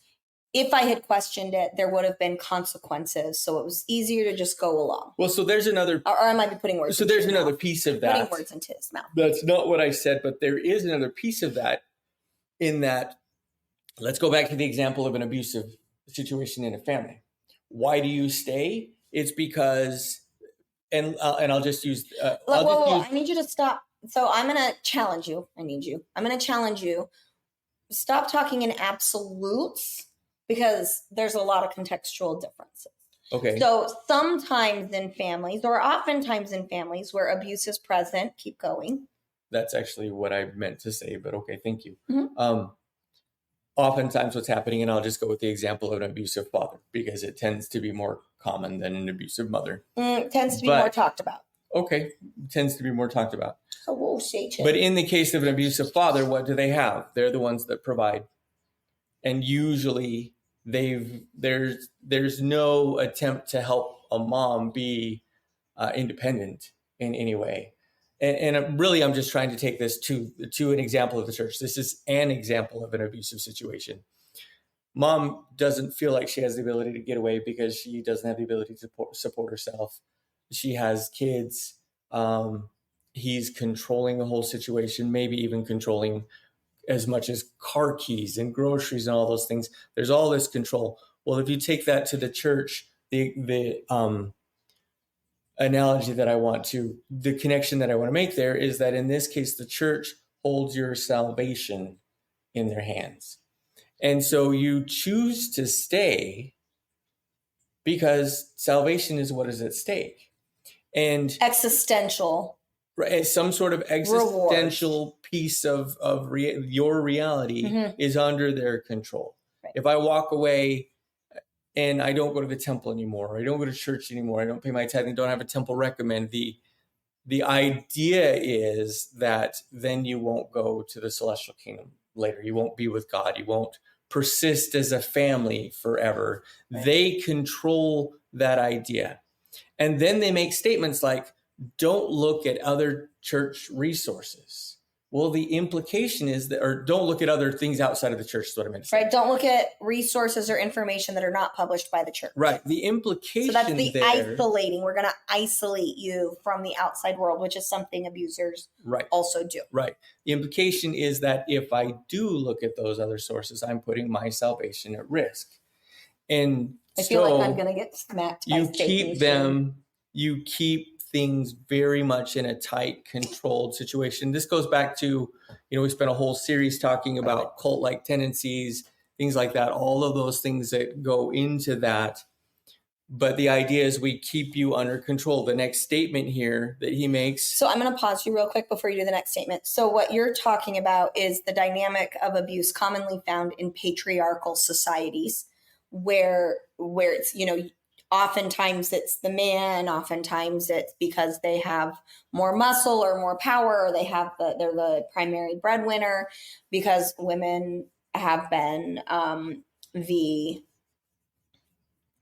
[SPEAKER 1] if I had questioned it, there would have been consequences. So it was easier to just go along.
[SPEAKER 2] Well, so there's another...
[SPEAKER 1] Or I might be putting words into his mouth.
[SPEAKER 2] So there's another piece of that.
[SPEAKER 1] Putting words into his mouth.
[SPEAKER 2] That's not what I said, but there is another piece of that in that, let's go back to the example of an abusive situation in a family. Why do you stay? It's because... And I'll just use...
[SPEAKER 1] I need you to stop. So I'm going to challenge you. I'm going to challenge you. Stop talking in absolutes because there's a lot of contextual differences.
[SPEAKER 2] Okay.
[SPEAKER 1] So sometimes in families, or oftentimes in families where abuse is present, keep going.
[SPEAKER 2] That's actually what I meant to say, but okay, thank you.
[SPEAKER 1] Mm-hmm.
[SPEAKER 2] Oftentimes what's happening, and I'll just go with the example of an abusive father because it tends to be more common than an abusive mother.
[SPEAKER 1] Tends to be more talked about.
[SPEAKER 2] Okay, tends to be more talked about.
[SPEAKER 1] Oh, Satan.
[SPEAKER 2] But in the case of an abusive father, what do they have? They're the ones that provide. And usually there's no attempt to help a mom be independent in any way. And really, I'm just trying to take this to an example of the church. This is an example of an abusive situation. Mom doesn't feel like she has the ability to get away because she doesn't have the ability to support herself. She has kids. He's controlling the whole situation, maybe even controlling as much as car keys and groceries and all those things. There's all this control. Well, if you take that to the church, the analogy that the connection that I want to make there is that in this case, the church holds your salvation in their hands. And so you choose to stay because salvation is what is at stake. And
[SPEAKER 1] existential.
[SPEAKER 2] Right, some sort of existential piece of your reality is under their control. Right. If I walk away and I don't go to the temple anymore, or I don't go to church anymore, I don't pay my tithing, don't have a temple recommend, the idea is that then you won't go to the celestial kingdom later. You won't be with God. You won't persist as a family forever. Right. They control that idea. And then they make statements like, don't look at other church resources. Well, the implication is that, or don't look at other things outside of the church is what I meant to say.
[SPEAKER 1] Right. Don't look at resources or information that are not published by the church.
[SPEAKER 2] Right. The implication
[SPEAKER 1] So that's the isolating. We're going to isolate you from the outside world, which is something abusers also do. Right.
[SPEAKER 2] The implication is that if I do look at those other sources, I'm putting my salvation at risk. And
[SPEAKER 1] I feel like I'm going to get smacked by
[SPEAKER 2] you keep things very much in a tight, controlled situation. This goes back to, we spent a whole series talking about cult-like tendencies, things like that, all of those things that go into that. But the idea is we keep you under control. The next statement here that he makes.
[SPEAKER 1] So I'm going to pause you real quick before you do the next statement. So what you're talking about is the dynamic of abuse commonly found in patriarchal societies where it's, oftentimes it's the man, oftentimes it's because they have more muscle or more power, or they're the primary breadwinner, because women have been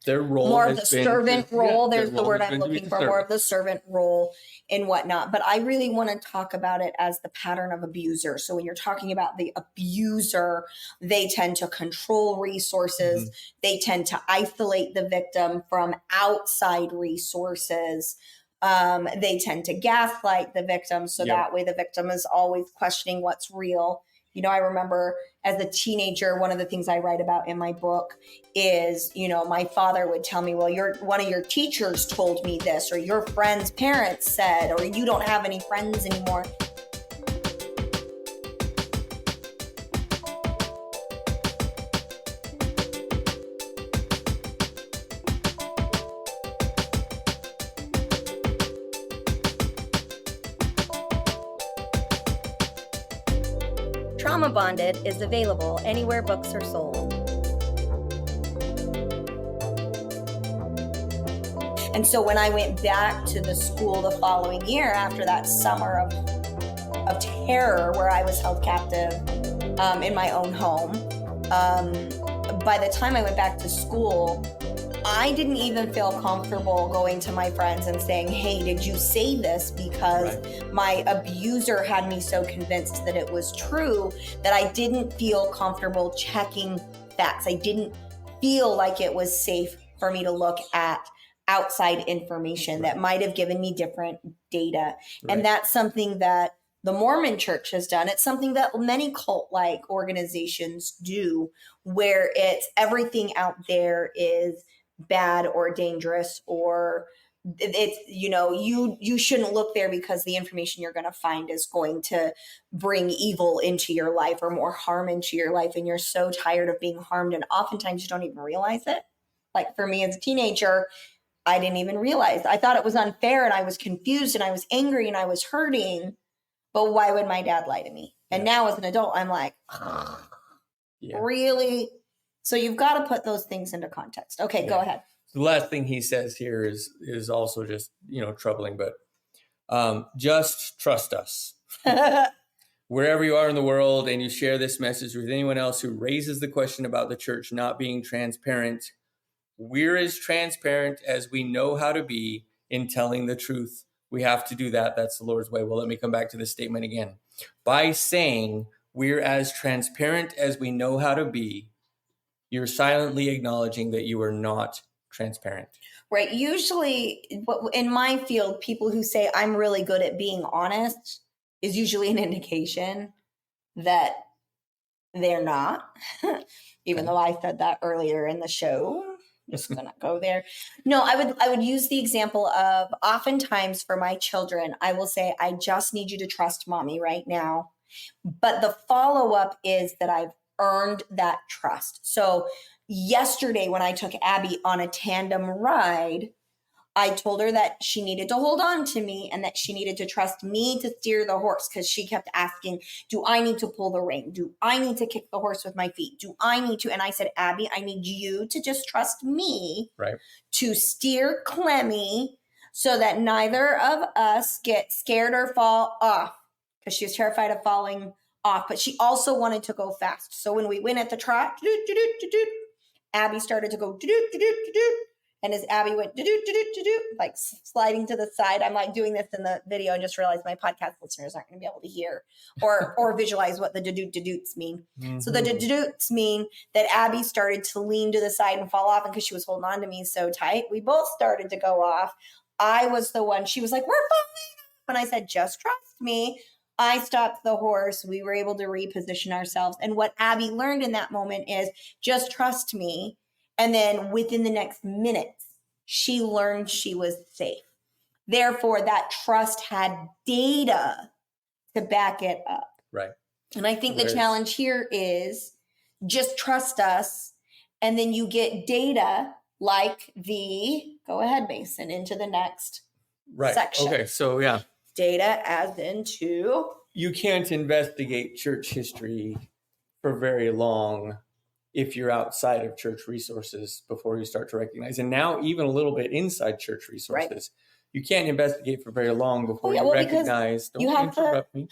[SPEAKER 2] their role
[SPEAKER 1] more of the servant role. There's the word I'm looking for, more of the servant role and whatnot. But I really want to talk about it as the pattern of abuser. So when you're talking about the abuser, they tend to control resources. Mm-hmm. They tend to isolate the victim from outside resources. They tend to gaslight the victim. So that way the victim is always questioning what's real. I remember as a teenager, one of the things I write about in my book is, my father would tell me, well, one of your teachers told me this, or your friend's parents said, or you don't have any friends anymore. Trauma Bonded is available anywhere books are sold. And so when I went back to the school the following year after that summer of terror where I was held captive in my own home, by the time I went back to school, I didn't even feel comfortable going to my friends and saying, hey, did you say this? Because my abuser had me so convinced that it was true that I didn't feel comfortable checking facts. I didn't feel like it was safe for me to look at outside information that might have given me different data. And that's something that the Mormon Church has done. It's something that many cult-like organizations do, where it's everything out there is bad or dangerous, or it's, you shouldn't look there because the information you're going to find is going to bring evil into your life or more harm into your life. And you're so tired of being harmed. And oftentimes you don't even realize it. Like for me as a teenager, I didn't even realize. I thought it was unfair and I was confused and I was angry and I was hurting. But why would my dad lie to me? And now as an adult, I'm like, really? So you've got to put those things into context. Okay, go ahead.
[SPEAKER 2] The last thing he says here is also just, troubling, but just trust us. Wherever you are in the world and you share this message with anyone else who raises the question about the church not being transparent, we're as transparent as we know how to be in telling the truth. We have to do that. That's the Lord's way. Well, let me come back to this statement again. By saying we're as transparent as we know how to be, you're silently acknowledging that you are not transparent.
[SPEAKER 1] Right. Usually in my field, people who say I'm really good at being honest is usually an indication that they're not, even though I said that earlier in the show. Just gonna go there. No, I would use the example of oftentimes for my children, I will say, I just need you to trust mommy right now. But the follow-up is that I've earned that trust. So yesterday when I took Abby on a tandem ride, I told her that she needed to hold on to me and that she needed to trust me to steer the horse, because she kept asking, do I need to pull the rein? Do I need to kick the horse with my feet? Do I need to? And I said, Abby, I need you to just trust me to steer Clemmy so that neither of us get scared or fall off, because she was terrified of falling off. But she also wanted to go fast. So when we went at the trot, Abby started to go and as Abby went like sliding to the side, I'm like doing this in the video and just realized my podcast listeners aren't going to be able to hear or visualize what the doots mean. Mm-hmm. So the doots mean that Abby started to lean to the side and fall off, and because she was holding on to me so tight, we both started to go off. I was the one, she was like, we're falling. And I said, just trust me. I stopped the horse. We were able to reposition ourselves. And what Abby learned in that moment is just trust me. And then within the next minutes, she learned she was safe. Therefore, that trust had data to back it up.
[SPEAKER 2] Right.
[SPEAKER 1] And I think the challenge here is just trust us. And then you get data like go ahead, Mason, into the next section.
[SPEAKER 2] Okay. So, yeah.
[SPEAKER 1] Data as into.
[SPEAKER 2] You can't investigate church history for very long if you're outside of church resources before you start to recognize. And now even a little bit inside church resources, you can't investigate for very long before you recognize. Don't interrupt me.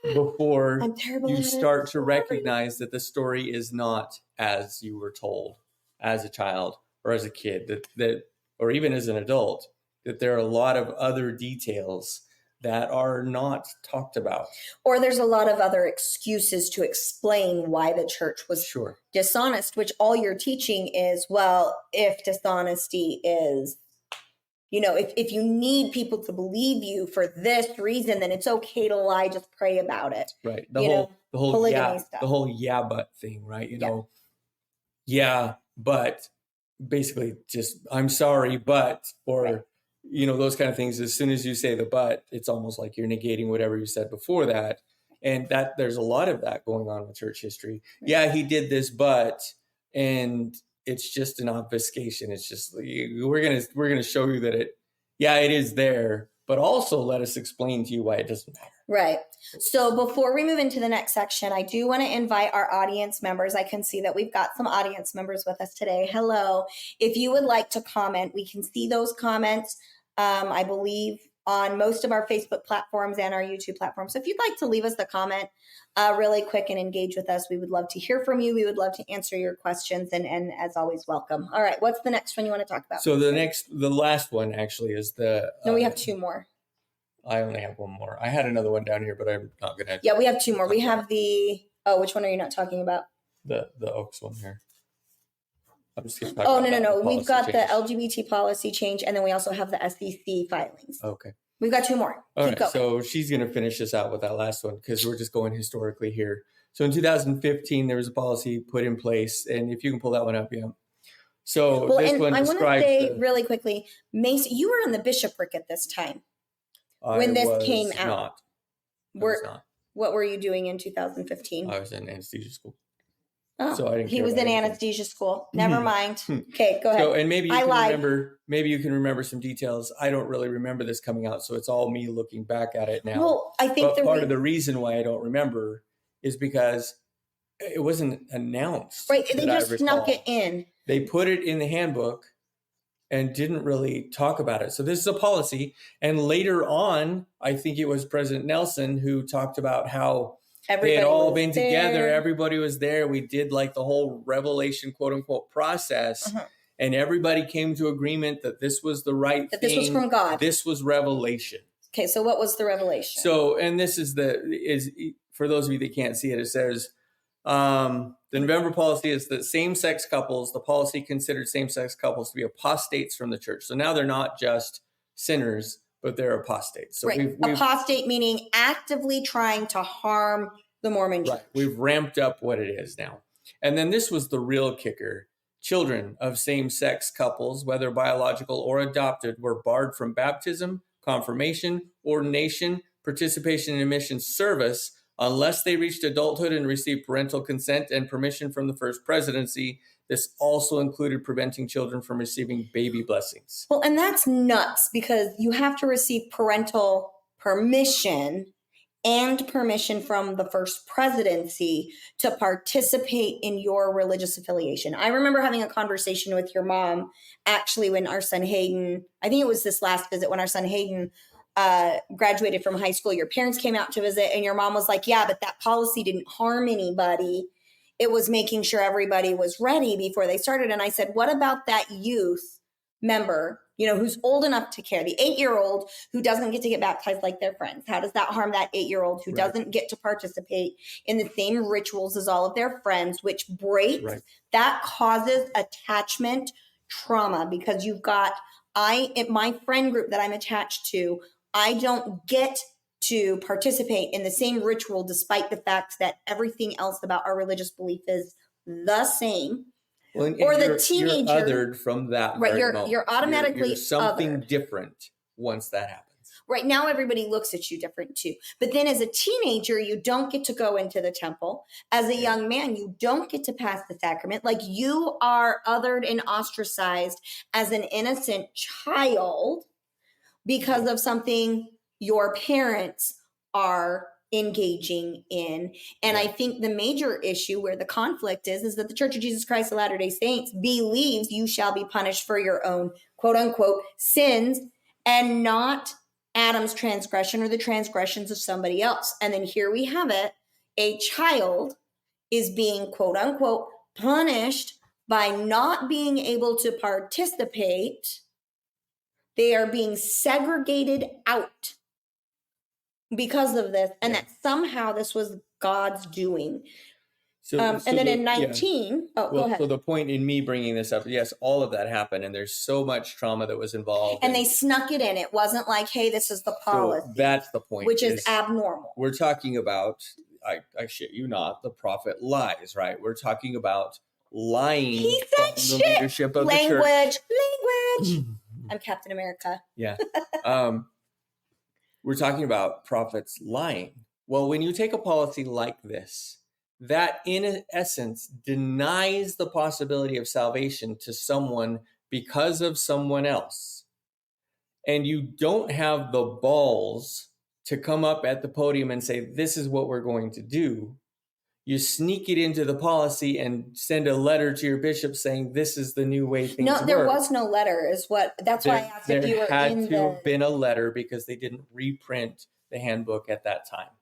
[SPEAKER 2] Before you start to recognize that the story is not as you were told as a child or as a kid, that or even as an adult, that there are a lot of other details that are not talked about.
[SPEAKER 1] Or there's a lot of other excuses to explain why the church was dishonest, which all you're teaching is, well, if dishonesty is, if you need people to believe you for this reason, then it's okay to lie, just pray about it.
[SPEAKER 2] Right. The whole polygamy stuff. The whole but thing, right? But basically just, I'm sorry, but, or those kind of things. As soon as you say the but, it's almost like you're negating whatever you said before that. And that there's a lot of that going on with church history. Yeah, he did this, but, and it's just an obfuscation. It's just, we're gonna show you that it is there, but also let us explain to you why it doesn't matter.
[SPEAKER 1] Right. So before we move into the next section, I do want to invite our audience members. I can see that we've got some audience members with us today. Hello. If you would like to comment, we can see those comments, I believe, on most of our Facebook platforms and our YouTube platform. So if you'd like to leave us a comment really quick and engage with us, we would love to hear from you. We would love to answer your questions, and as always, welcome. All right. What's the next one you want to talk about?
[SPEAKER 2] So the last one actually is the...
[SPEAKER 1] No, we have two more.
[SPEAKER 2] I only have one more. I had another one down here, but I'm not going to...
[SPEAKER 1] Yeah, we have two more. We have the... Oh, which one are you not talking about?
[SPEAKER 2] The Oaks one here. I'm just going to talk
[SPEAKER 1] about
[SPEAKER 2] no.
[SPEAKER 1] We've got the LGBT policy change, and then we also have the SEC filings.
[SPEAKER 2] Okay.
[SPEAKER 1] We've got two more.
[SPEAKER 2] All right. So she's going to finish this out with that last one because we're just going historically here. So in 2015, there was a policy put in place, and if you can pull that one up, yeah. So this one describes... I want to say
[SPEAKER 1] really quickly, Macy, you were in the bishopric at this time. When this came out.
[SPEAKER 2] I was not.
[SPEAKER 1] What were you doing in 2015?
[SPEAKER 2] I was in anesthesia school.
[SPEAKER 1] Oh, so he was in anesthesia school. Never mind. Okay, go ahead.
[SPEAKER 2] So, and maybe you can remember some details. I don't really remember this coming out, so it's all me looking back at it now.
[SPEAKER 1] Well, I think
[SPEAKER 2] part of the reason why I don't remember is because it wasn't announced.
[SPEAKER 1] Right, they just snuck it in.
[SPEAKER 2] They put it in the handbook and didn't really talk about it. So this is a policy. And later on, I think it was President Nelson who talked about how they had all been together. Everybody was there. We did like the whole revelation, quote unquote, process. And everybody came to agreement that this was the right thing.
[SPEAKER 1] This was from God.
[SPEAKER 2] This was revelation.
[SPEAKER 1] Okay, so what was the revelation?
[SPEAKER 2] So, and this is for those of you that can't see it, it says, the November policy is that same-sex couples, the policy considered same-sex couples to be apostates from the church. So now they're not just sinners, but they're apostates. So
[SPEAKER 1] right. Apostate meaning actively trying to harm the Mormon church.
[SPEAKER 2] Right. We've ramped up what it is now. And then this was the real kicker. Children of same-sex couples, whether biological or adopted, were barred from baptism, confirmation, ordination, participation in mission service, unless they reached adulthood and received parental consent and permission from the first presidency. This also included preventing children from receiving baby blessings.
[SPEAKER 1] Well, and that's nuts because you have to receive parental permission and permission from the first presidency to participate in your religious affiliation. I remember having a conversation with your mom, actually, when our son Hayden, I think it was this last visit, when our son Hayden graduated from high school. Your parents came out to visit and your mom was like, yeah, but that policy didn't harm anybody. It was making sure everybody was ready before they started. And I said, what about that youth member, who's old enough to care, the 8-year-old who doesn't get to get baptized like their friends? How does that harm that 8-year-old who doesn't get to participate in the same rituals as all of their friends, which breaks, that causes attachment trauma because you've got, my friend group that I'm attached to, I don't get to participate in the same ritual despite the fact that everything else about our religious belief is the same.
[SPEAKER 2] Well,
[SPEAKER 1] or the teenager,
[SPEAKER 2] you're othered from that.
[SPEAKER 1] Right, you're automatically
[SPEAKER 2] you're something
[SPEAKER 1] othered.
[SPEAKER 2] Different once that happens.
[SPEAKER 1] Right now, everybody looks at you different too. But then, as a teenager, you don't get to go into the temple. As a young man, you don't get to pass the sacrament. Like you are othered and ostracized as an innocent child because of something your parents are engaging in. And I think the major issue where the conflict is that the Church of Jesus Christ of Latter-day Saints believes you shall be punished for your own quote unquote sins and not Adam's transgression or the transgressions of somebody else. And then here we have it. A child is being quote unquote punished by not being able to participate. They are being segregated out because of this, and that somehow this was God's doing. And then in 19, go ahead.
[SPEAKER 2] So the point in me bringing this up, yes, all of that happened, and there's so much trauma that was involved.
[SPEAKER 1] And they snuck it in. It wasn't like, hey, this is the policy.
[SPEAKER 2] So that's the point.
[SPEAKER 1] Which is abnormal.
[SPEAKER 2] We're talking about, I shit you not, the prophet lies, right? We're talking about lying from the leadership of the church.
[SPEAKER 1] Language. I'm Captain America.
[SPEAKER 2] Yeah. We're talking about prophets lying. Well, when you take a policy like this, that in essence denies the possibility of salvation to someone because of someone else. and you don't have the balls to come up at the podium and say, this is what we're going to do, you sneak it into the policy and send a letter to your bishop saying this is the new way things work.
[SPEAKER 1] No, there was no letter that's why I asked if you were in
[SPEAKER 2] There had to have been a letter because they didn't reprint the handbook at that time.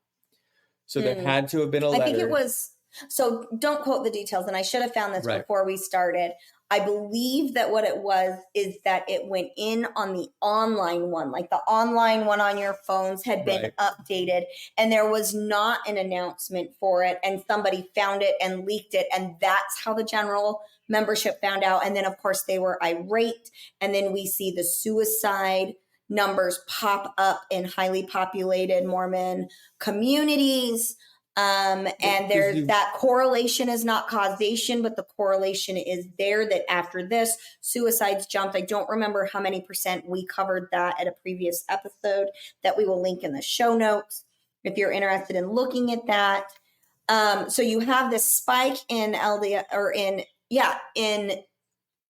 [SPEAKER 2] So there had to have been a letter.
[SPEAKER 1] I think it was, so don't quote the details, and I should have found this before we started. I believe that what it was is that it went in on the online one, like the online one on your phones had been updated, and there was not an announcement for it, and somebody found it and leaked it, and that's how the general membership found out. And then, of course, they were irate, and then we see the suicide numbers pop up in highly populated Mormon communities. And there's that correlation is not causation, but the correlation is there that after this, suicides jumped. I don't remember how many percent. We covered that at a previous episode that we will link in the show notes if you're interested in looking at that. So you have this spike in LDS or in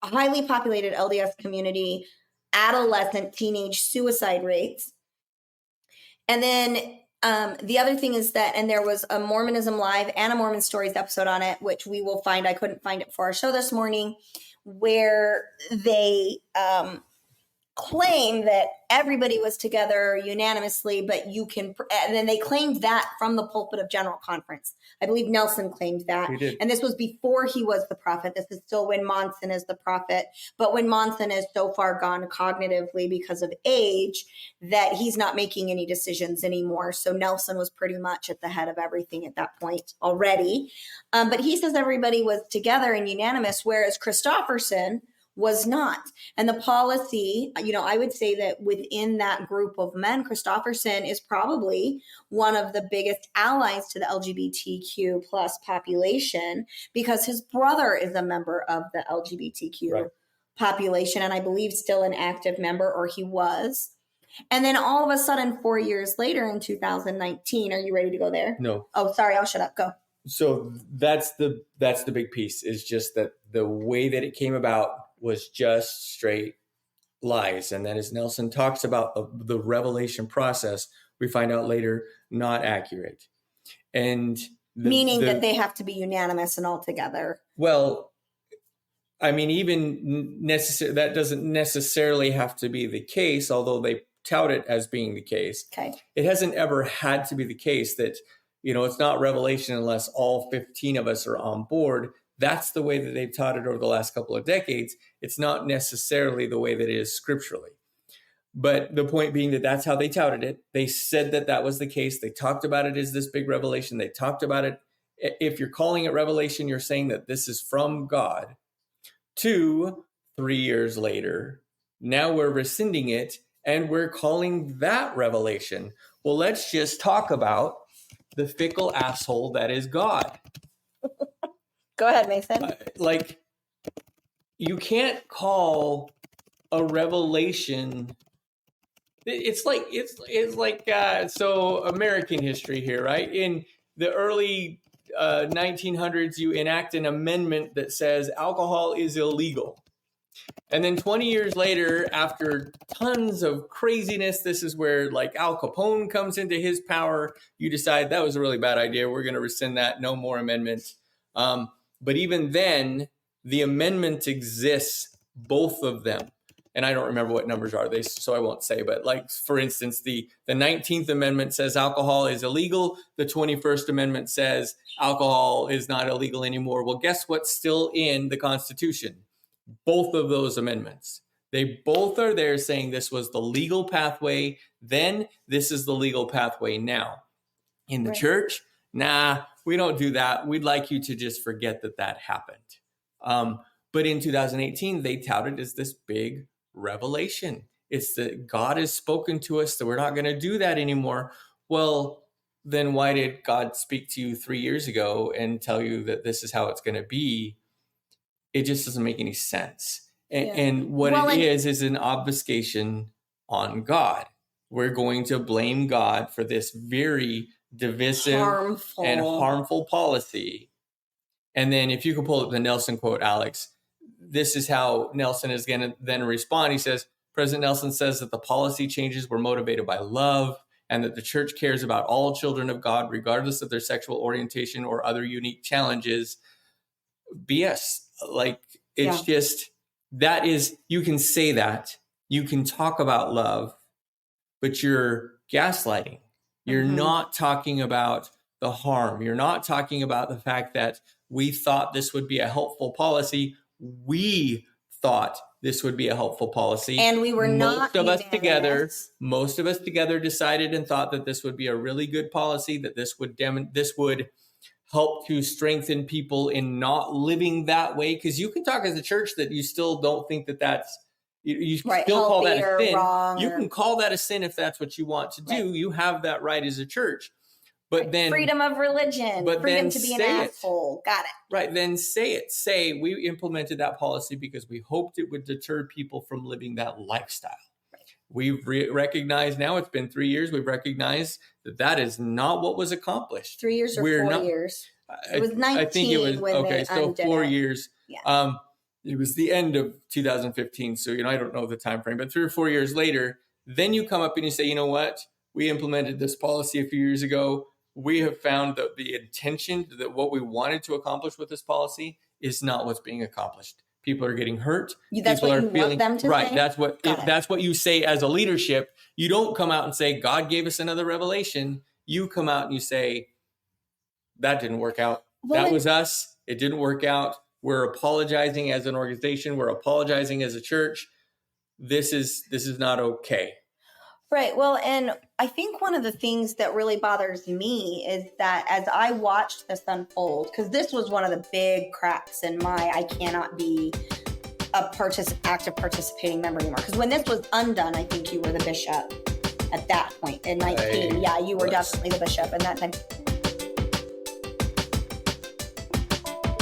[SPEAKER 1] highly populated LDS community, adolescent, teenage suicide rates. And then the other thing is that, and there was a Mormonism Live and a Mormon Stories episode on it, which we will find. I couldn't find it for our show this morning, where they claim that everybody was together unanimously, but you can, and then they claimed that from the pulpit of General Conference. I believe Nelson claimed that. And this was before he was the prophet. This is still when Monson is the prophet. But when Monson is so far gone cognitively because of age that he's not making any decisions anymore. So Nelson was pretty much at the head of everything at that point already. But he says everybody was together and unanimous, whereas Christofferson was not. And the policy, I would say that within that group of men, Christofferson is probably one of the biggest allies to the LGBTQ plus population because his brother is a member of the LGBTQ population, and I believe still an active member, or he was. And then all of a sudden, 4 years later in 2019, are you ready to go there?
[SPEAKER 2] No.
[SPEAKER 1] Oh, sorry, I'll shut up. Go.
[SPEAKER 2] So that's the big piece, is just that the way that it came about was just straight lies. And then as Nelson talks about the revelation process, we find out later not accurate. And
[SPEAKER 1] meaning that they have to be unanimous and all together.
[SPEAKER 2] Well, I mean, even that doesn't necessarily have to be the case, although they tout it as being the case.
[SPEAKER 1] Okay.
[SPEAKER 2] It hasn't ever had to be the case that, it's not revelation unless all 15 of us are on board. That's the way that they've taught it over the last couple of decades. It's not necessarily the way that it is scripturally. But the point being that that's how they touted it. They said that that was the case. They talked about it as this big revelation. They talked about it. If you're calling it revelation, you're saying that this is from God. 3 years later, now we're rescinding it and we're calling that revelation. Well, let's just talk about the fickle asshole that is God.
[SPEAKER 1] Go ahead, Mason.
[SPEAKER 2] You can't call a revelation. It's like so American history here, right? In the early 1900s, you enact an amendment that says alcohol is illegal. And then 20 years later, after tons of craziness, this is where Al Capone comes into his power. You decide that was a really bad idea. We're going to rescind that. No more amendments. But even then, the amendment exists, both of them. And I don't remember what numbers are they, so I won't say. But for instance, the 19th Amendment says alcohol is illegal. The 21st Amendment says alcohol is not illegal anymore. Well, guess what's still in the Constitution? Both of those amendments. They both are there saying this was the legal pathway then, this is the legal pathway now. In the church, nah, we don't do that. We'd like you to just forget that happened. But in 2018, they touted as this big revelation. It's that God has spoken to us that we're not going to do that anymore. Well, then why did God speak to you 3 years ago and tell you that this is how it's going to be? It just doesn't make any sense. And what it is an obfuscation on God. We're going to blame God for this very divisive and harmful policy. And then if you can pull up the Nelson quote, Alex, this is how Nelson is going to then respond. He says, President Nelson says that the policy changes were motivated by love and that the church cares about all children of God, regardless of their sexual orientation or other unique challenges. BS. Like, it's just, that is, you can say that, you can talk about love, but you're gaslighting. You're not talking about the harm. You're not talking about the fact that we thought this would be a helpful policy. We thought this would be a helpful policy.
[SPEAKER 1] And we were not
[SPEAKER 2] most of us together decided and thought that this would be a really good policy, that this would help to strengthen people in not living that way. Because you can talk as a church that you still don't think that that's, you still call that a sin. You can call that a sin if that's what you want to do. You have that right as a church. But then
[SPEAKER 1] freedom of religion, freedom to be an asshole. Got it.
[SPEAKER 2] Right. Then say it. Say we implemented that policy because we hoped it would deter people from living that lifestyle. Right. We've recognized now, it's been 3 years. We've recognized that that is not what was accomplished.
[SPEAKER 1] 3 years or 4 years? It was 19.
[SPEAKER 2] I think it was, okay, so 4 years.
[SPEAKER 1] Yeah.
[SPEAKER 2] It was the end of 2015. So, I don't know the time frame, but 3 or 4 years later, then you come up and you say, you know what? We implemented this policy a few years ago. We have found that the intention, that what we wanted to accomplish with this policy is not what's being accomplished. People are getting hurt.
[SPEAKER 1] That's
[SPEAKER 2] people
[SPEAKER 1] what you want them to
[SPEAKER 2] right.
[SPEAKER 1] say?
[SPEAKER 2] That's what you say as a leadership. You don't come out and say, God gave us another revelation. You come out and you say, that didn't work out. That was us. It didn't work out. We're apologizing as an organization. We're apologizing as a church. This is not okay.
[SPEAKER 1] Right. Well, and I think one of the things that really bothers me is that as I watched this unfold, because this was one of the big cracks in my, I cannot be a active participating member anymore. Because when this was undone, I think you were the bishop at that point in 19. Yeah, you were definitely the bishop in that time.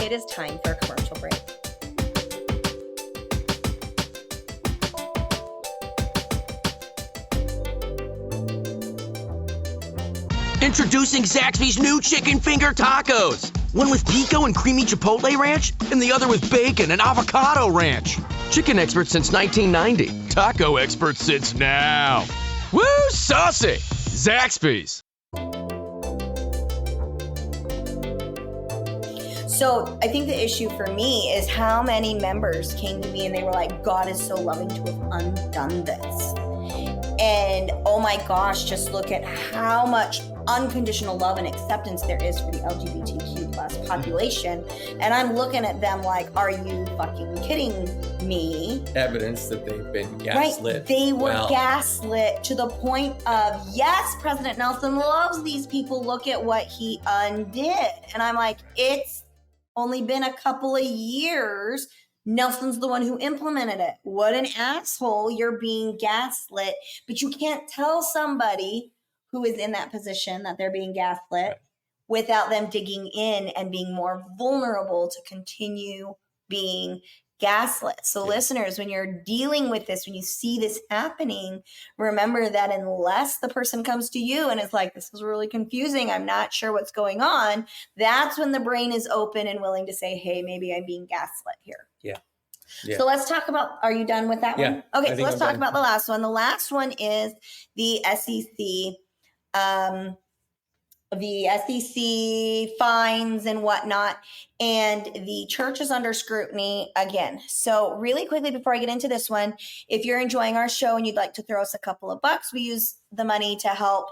[SPEAKER 1] It is time for a commercial break.
[SPEAKER 3] Introducing Zaxby's new chicken finger tacos. One with pico and creamy chipotle ranch, and the other with bacon and avocado ranch. Chicken expert since 1990. Taco expert since now. Woo, saucy! Zaxby's.
[SPEAKER 1] So I think the issue for me is how many members came to me and they were like, God is so loving to have undone this. And oh my gosh, just look at how much unconditional love and acceptance there is for the LGBTQ plus population. And I'm looking at them like, are you fucking kidding me?
[SPEAKER 2] Evidence that they've been gaslit.
[SPEAKER 1] Right. They were gaslit to the point of, yes, President Nelson loves these people. Look at what he undid. And I'm like, it's only been a couple of years. Nelson's the one who implemented it. What an asshole. You're being gaslit. But you can't tell somebody who is in that position that they're being gaslit without them digging in and being more vulnerable to continue being gaslit. So listeners, when you're dealing with this, when you see this happening, remember that unless the person comes to you and is like, this is really confusing, I'm not sure what's going on, that's when the brain is open and willing to say, hey, maybe I'm being gaslit here.
[SPEAKER 2] Yeah.
[SPEAKER 1] So let's talk about, are you done with that one? Okay, so let's talk about the last one. The last one is the SEC. The SEC fines and whatnot, and the church is under scrutiny again. So really quickly before I get into this one, if you're enjoying our show and you'd like to throw us a couple of bucks, we use the money to help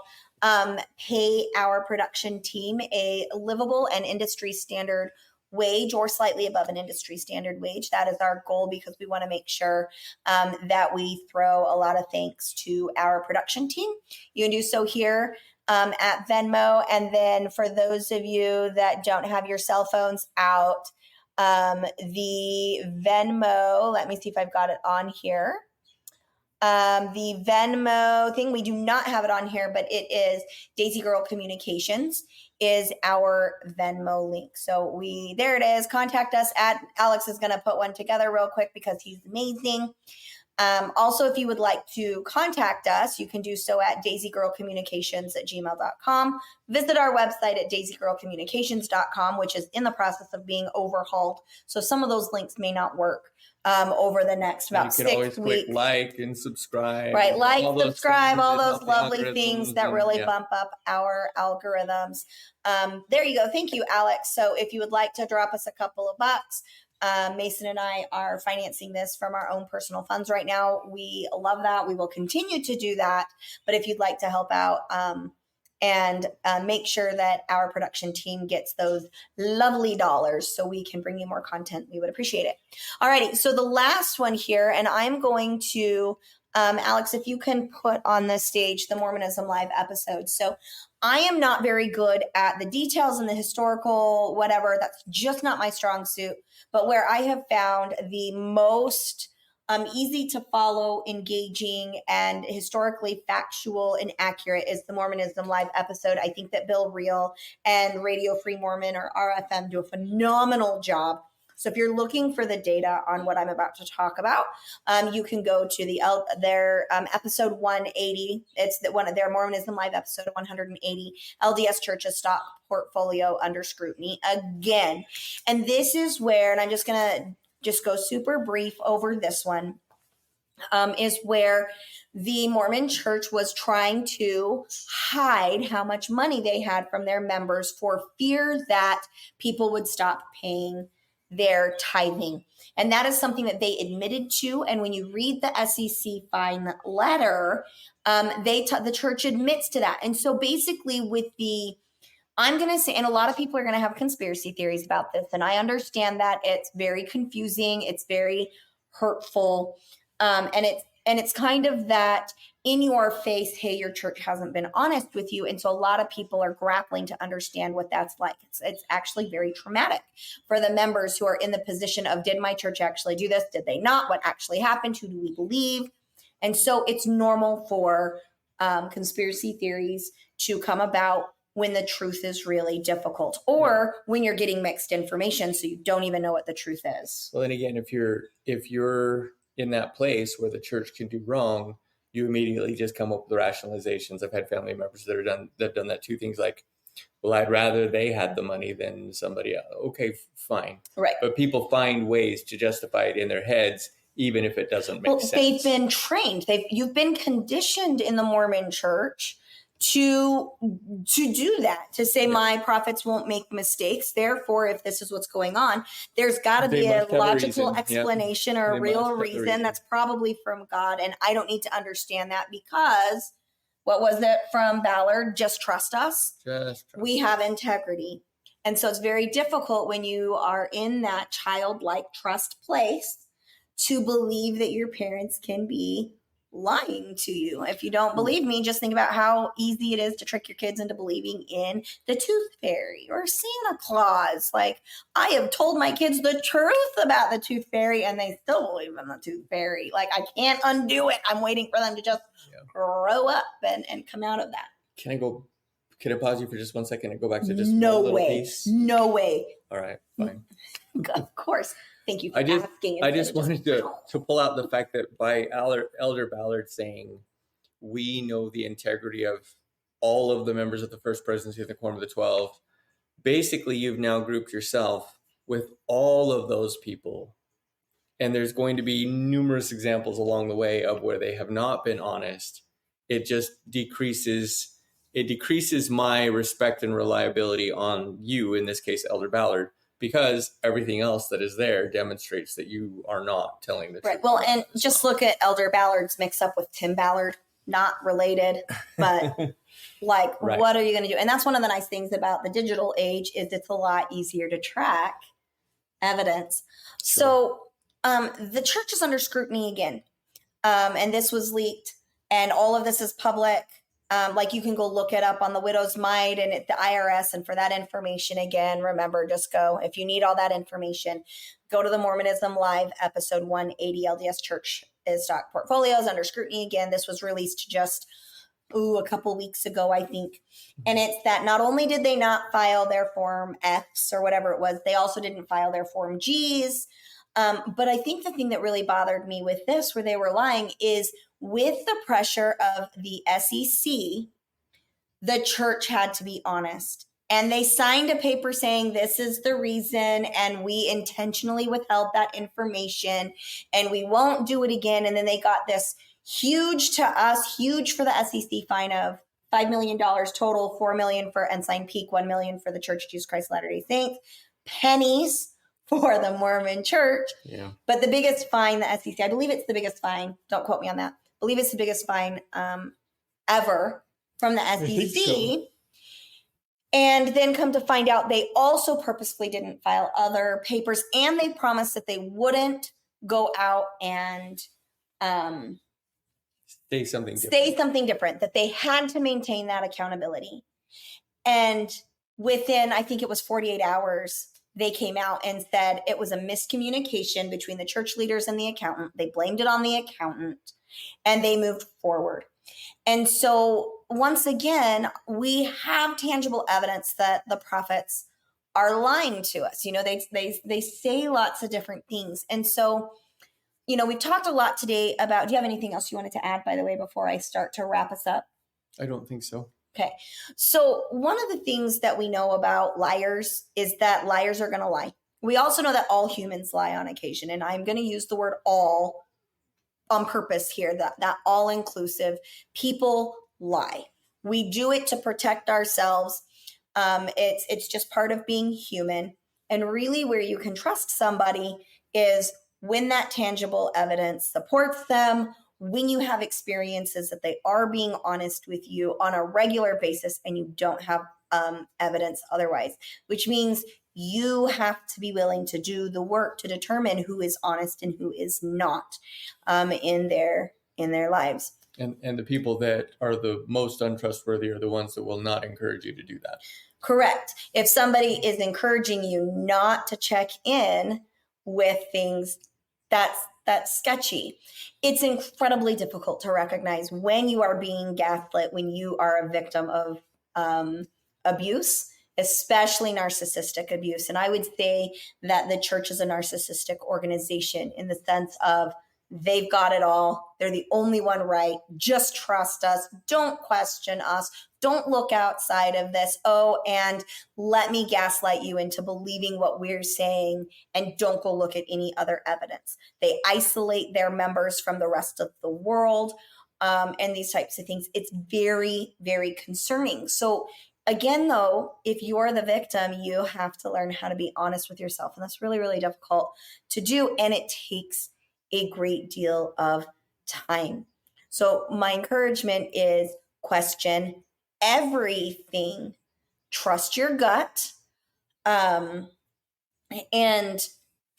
[SPEAKER 1] pay our production team a livable and industry standard wage or slightly above an industry standard wage. That is our goal because we want to make sure that we throw a lot of thanks to our production team. You can do so here at Venmo. And then for those of you that don't have your cell phones out, the Venmo, let me see if I've got it on here. The Venmo thing, we do not have it on here, but it is Daisy Girl Communications is our Venmo link. So there it is. Contact us Alex is going to put one together real quick because he's amazing. Also, if you would like to contact us, you can do so at daisygirlcommunications@gmail.com. Visit our website at daisygirlcommunications.com, which is in the process of being overhauled. So some of those links may not work over the next about 6 weeks.
[SPEAKER 2] Click like and subscribe.
[SPEAKER 1] Right, like, subscribe, all those lovely things that really bump up our algorithms. There you go. Thank you, Alex. So if you would like to drop us a couple of bucks, Mason and I are financing this from our own personal funds right now. We love that. We will continue to do that. But if you'd like to help out and make sure that our production team gets those lovely dollars so we can bring you more content, we would appreciate it. All righty. So the last one here, and I'm going to, Alex, if you can put on the stage the Mormonism Live episode. So I am not very good at the details and the historical whatever. That's just not my strong suit. But where I have found the most easy to follow, engaging, and historically factual and accurate is the Mormonism Live episode. I think that Bill Reel and Radio Free Mormon or RFM do a phenomenal job. So if you're looking for the data on what I'm about to talk about, you can go to their episode 180. It's one of their Mormonism Live episode 180, LDS Church's stock portfolio under scrutiny again. And this is where, and I'm just going to just go super brief over this one, is where the Mormon Church was trying to hide how much money they had from their members for fear that people would stop paying their tithing. And that is something that they admitted to. And when you read the SEC fine letter, the church admits to that. And so basically I'm going to say, and a lot of people are going to have conspiracy theories about this. And I understand that it's very confusing. It's very hurtful. And it's kind of that in your face, hey, your church hasn't been honest with you. And so a lot of people are grappling to understand what that's like. It's actually very traumatic for the members who are in the position of, did my church actually do this? Did they not? What actually happened? Who do we believe? And so it's normal for conspiracy theories to come about when the truth is really difficult, or when you're getting mixed information so you don't even know what the truth is.
[SPEAKER 2] Well, then again, if you're in that place where the church can do wrong, you immediately just come up with rationalizations. I've had family members that have done that too. Things like, well, I'd rather they had the money than somebody else. Okay, fine.
[SPEAKER 1] Right.
[SPEAKER 2] But people find ways to justify it in their heads, even if it doesn't make sense.
[SPEAKER 1] They've been trained. You've been conditioned in the Mormon Church to do that, to say my prophets won't make mistakes. Therefore, if this is what's going on, there's got to be a logical explanation or a real reason that's probably from God. And I don't need to understand that because, what was it from Ballard? Just trust us. We have integrity. And so it's very difficult when you are in that childlike trust place to believe that your parents can be lying to you. If you don't believe me, just think about how easy it is to trick your kids into believing in the tooth fairy or Santa Claus. Like, I have told my kids the truth about the tooth fairy and they still believe in the tooth fairy. Like, I can't undo it. I'm waiting for them to just grow up and come out of that.
[SPEAKER 2] Can I pause you for just 1 second and go back to just
[SPEAKER 1] no
[SPEAKER 2] one
[SPEAKER 1] way
[SPEAKER 2] piece?
[SPEAKER 1] No way.
[SPEAKER 2] All right, fine.
[SPEAKER 1] Of course. Thank you for asking.
[SPEAKER 2] I just wanted to pull out the fact that by Elder Ballard saying, we know the integrity of all of the members of the First Presidency of the Quorum of the 12, basically you've now grouped yourself with all of those people. And there's going to be numerous examples along the way of where they have not been honest. It just decreases my respect and reliability on you, in this case, Elder Ballard, because everything else that is there demonstrates that you are not telling the truth.
[SPEAKER 1] Right. Well, and just look at Elder Ballard's mix up with Tim Ballard, not related, but like, what are you going to do? And that's one of the nice things about the digital age is it's a lot easier to track evidence. Sure. So the church is under scrutiny again. And this was leaked and all of this is public. Like, you can go look it up on the Widow's Mite and at the IRS. And for that information, again, remember, just go, if you need all that information, go to the Mormonism Live episode 180, LDS Church is stock portfolios under scrutiny. Again, this was released just a couple weeks ago, I think. And it's that not only did they not file their Form Fs or whatever it was, they also didn't file their Form Gs. But I think the thing that really bothered me with this, where they were lying, is with the pressure of the SEC, the church had to be honest. And they signed a paper saying this is the reason, and we intentionally withheld that information, and we won't do it again. And then they got this huge, to us, huge for the SEC fine of $5 million total, $4 million for Ensign Peak, $1 million for the Church of Jesus Christ of Latter-day Saints, pennies for the Mormon Church.
[SPEAKER 2] Yeah.
[SPEAKER 1] But the biggest fine, the SEC, I believe it's the biggest fine. Don't quote me on that. I believe it's the biggest fine ever from the SEC.
[SPEAKER 2] I think so.
[SPEAKER 1] And then come to find out, they also purposefully didn't file other papers, and they promised that they wouldn't go out and
[SPEAKER 2] say something different,
[SPEAKER 1] that they had to maintain that accountability. And within, I think it was 48 hours, they came out and said it was a miscommunication between the church leaders and the accountant. They blamed it on the accountant, and they moved forward. And so once again, we have tangible evidence that the prophets are lying to us. You know, they say lots of different things. And so, you know, we've talked a lot today about, do you have anything else you wanted to add, by the way, before I start to wrap us up?
[SPEAKER 2] I don't think so.
[SPEAKER 1] Okay. So one of the things that we know about liars is that liars are going to lie. We also know that all humans lie on occasion. And I'm going to use the word all on purpose here, that all inclusive. People lie. We do it to protect ourselves. It's just part of being human. And really where you can trust somebody is when that tangible evidence supports them, when you have experiences that they are being honest with you on a regular basis and you don't have evidence otherwise, which means you have to be willing to do the work to determine who is honest and who is not in their lives.
[SPEAKER 2] And the people that are the most untrustworthy are the ones that will not encourage you to do that.
[SPEAKER 1] Correct. If somebody is encouraging you not to check in with things, that's sketchy. It's incredibly difficult to recognize when you are being gaslit, when you are a victim of abuse, especially narcissistic abuse. And I would say that the church is a narcissistic organization in the sense of they've got it all. They're the only one right. Just trust us. Don't question us. Don't look outside of this. Oh, and let me gaslight you into believing what we're saying, and don't go look at any other evidence. They isolate their members from the rest of the world, and these types of things. It's very, very concerning. So again, though, if you're the victim, you have to learn how to be honest with yourself. And that's really, really difficult to do. And it takes a great deal of time. So my encouragement is question everything. Trust your gut, and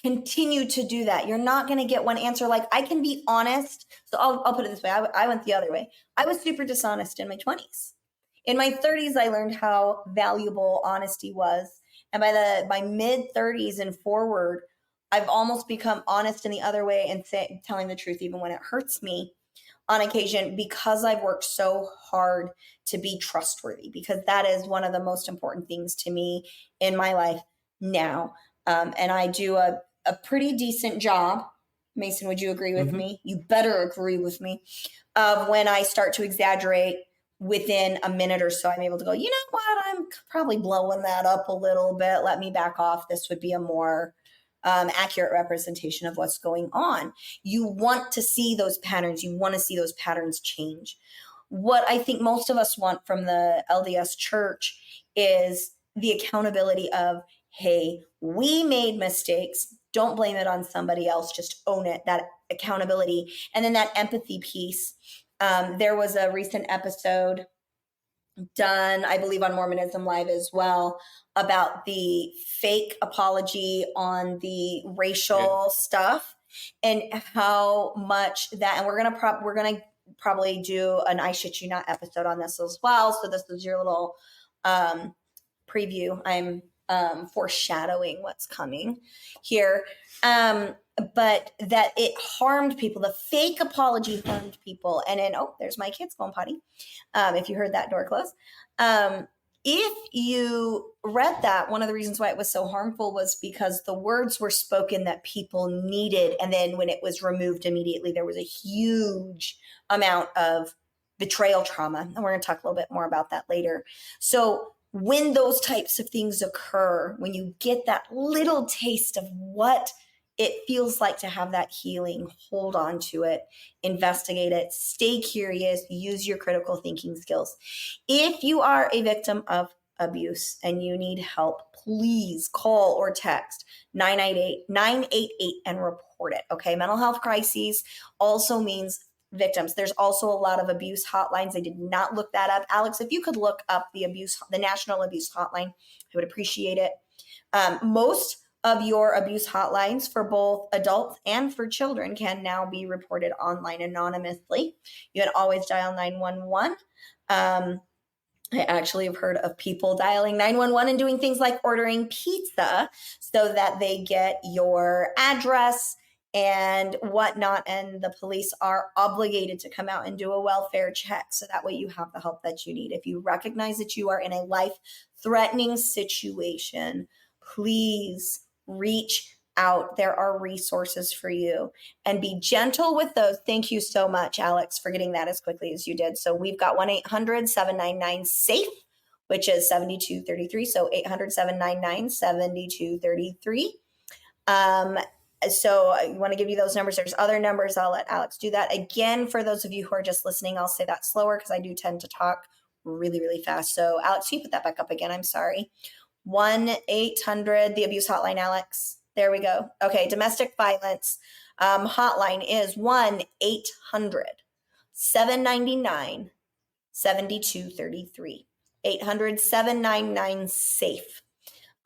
[SPEAKER 1] continue to do that. You're not going to get one answer. Like, I can be honest. So I'll put it this way. I went the other way. I was super dishonest in my 20s. In my 30s, I learned how valuable honesty was. And by mid 30s and forward, I've almost become honest in the other way and telling the truth, even when it hurts me on occasion, because I've worked so hard to be trustworthy, because that is one of the most important things to me in my life now. And I do a pretty decent job. Mason, would you agree with me? You better agree with me. Of when I start to exaggerate, within a minute or so, I'm able to go, you know what? I'm probably blowing that up a little bit. Let me back off. This would be a more accurate representation of what's going on. You want to see those patterns. You want to see those patterns change. What I think most of us want from the LDS church is the accountability of, hey, we made mistakes. Don't blame it on somebody else. Just own it, that accountability. And then that empathy piece. There was a recent episode done, I believe, on Mormonism Live as well, about the fake apology on the racial stuff and how much that, and we're gonna probably do an I Shit You Not episode on this as well. So this is your little preview. I'm foreshadowing what's coming here. But that it harmed people. The fake apology harmed people. And then, oh, there's my kids going potty. If you heard that door close. If you read that, one of the reasons why it was so harmful was because the words were spoken that people needed. And then when it was removed immediately, there was a huge amount of betrayal trauma. And we're going to talk a little bit more about that later. So when those types of things occur, when you get that little taste of what it feels like to have that healing, hold on to it, investigate it, stay curious, use your critical thinking skills. If you are a victim of abuse and you need help, please call or text 988 and report it. Okay. Mental health crises also means victims. There's also a lot of abuse hotlines. I did not look that up. Alex, if you could look up the National Abuse Hotline, I would appreciate it. Most of your abuse hotlines for both adults and for children can now be reported online anonymously. You can always dial 911. I actually have heard of people dialing 911 and doing things like ordering pizza so that they get your address and whatnot, and the police are obligated to come out and do a welfare check so that way you have the help that you need. If you recognize that you are in a life-threatening situation, please reach out. There are resources for you, and be gentle with those. Thank you so much, Alex, for getting that as quickly as you did. So we've got 1-800-799-SAFE, which is 7233. So 800-799-7233. So I want to give you those numbers. There's other numbers. I'll let Alex do that. Again, for those of you who are just listening, I'll say that slower because I do tend to talk really, really fast. So Alex, can you put that back up again? I'm sorry. 1-800, the abuse hotline, Alex. There we go. Okay, domestic violence hotline is 1-800-799-7233. 800-799-SAFE.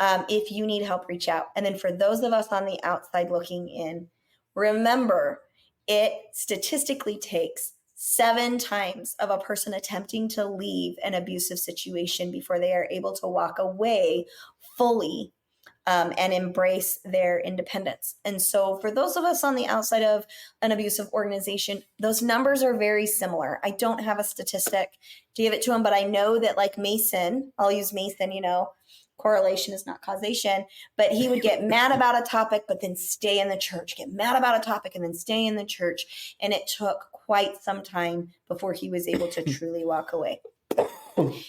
[SPEAKER 1] If you need help, reach out. And then for those of us on the outside looking in, remember, it statistically takes 7 times of a person attempting to leave an abusive situation before they are able to walk away fully and embrace their independence. And so for those of us on the outside of an abusive organization, those numbers are very similar. I don't have a statistic to give it to them, but I know that like Mason, I'll use Mason, correlation is not causation, but he would get mad about a topic, but then stay in the church, get mad about a topic and then stay in the church. And it took quite some time before he was able to truly walk away.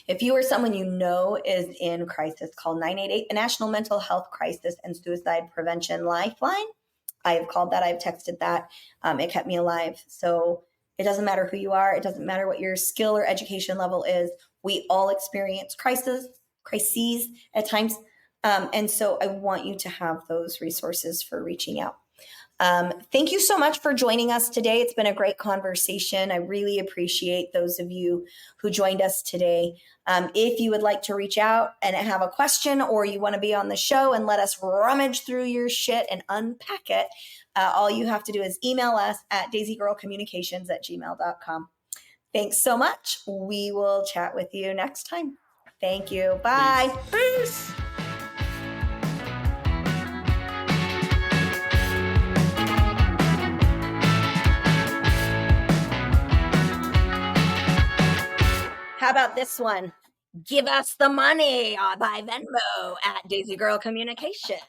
[SPEAKER 1] If you or someone you know is in crisis, call 988, the National Mental Health Crisis and Suicide Prevention Lifeline. I have called that. I've texted that. It kept me alive. So it doesn't matter who you are. It doesn't matter what your skill or education level is. We all experience crises at times. And so I want you to have those resources for reaching out. Thank you so much for joining us today. It's been a great conversation. I really appreciate those of you who joined us today. If you would like to reach out and have a question, or you want to be on the show and let us rummage through your shit and unpack it, all you have to do is email us at daisygirlcommunications@gmail.com. Thanks so much. We will chat with you next time. Thank you. Bye.
[SPEAKER 2] Peace.
[SPEAKER 1] How about this one? Give us the money by Venmo at Daisy Girl Communications.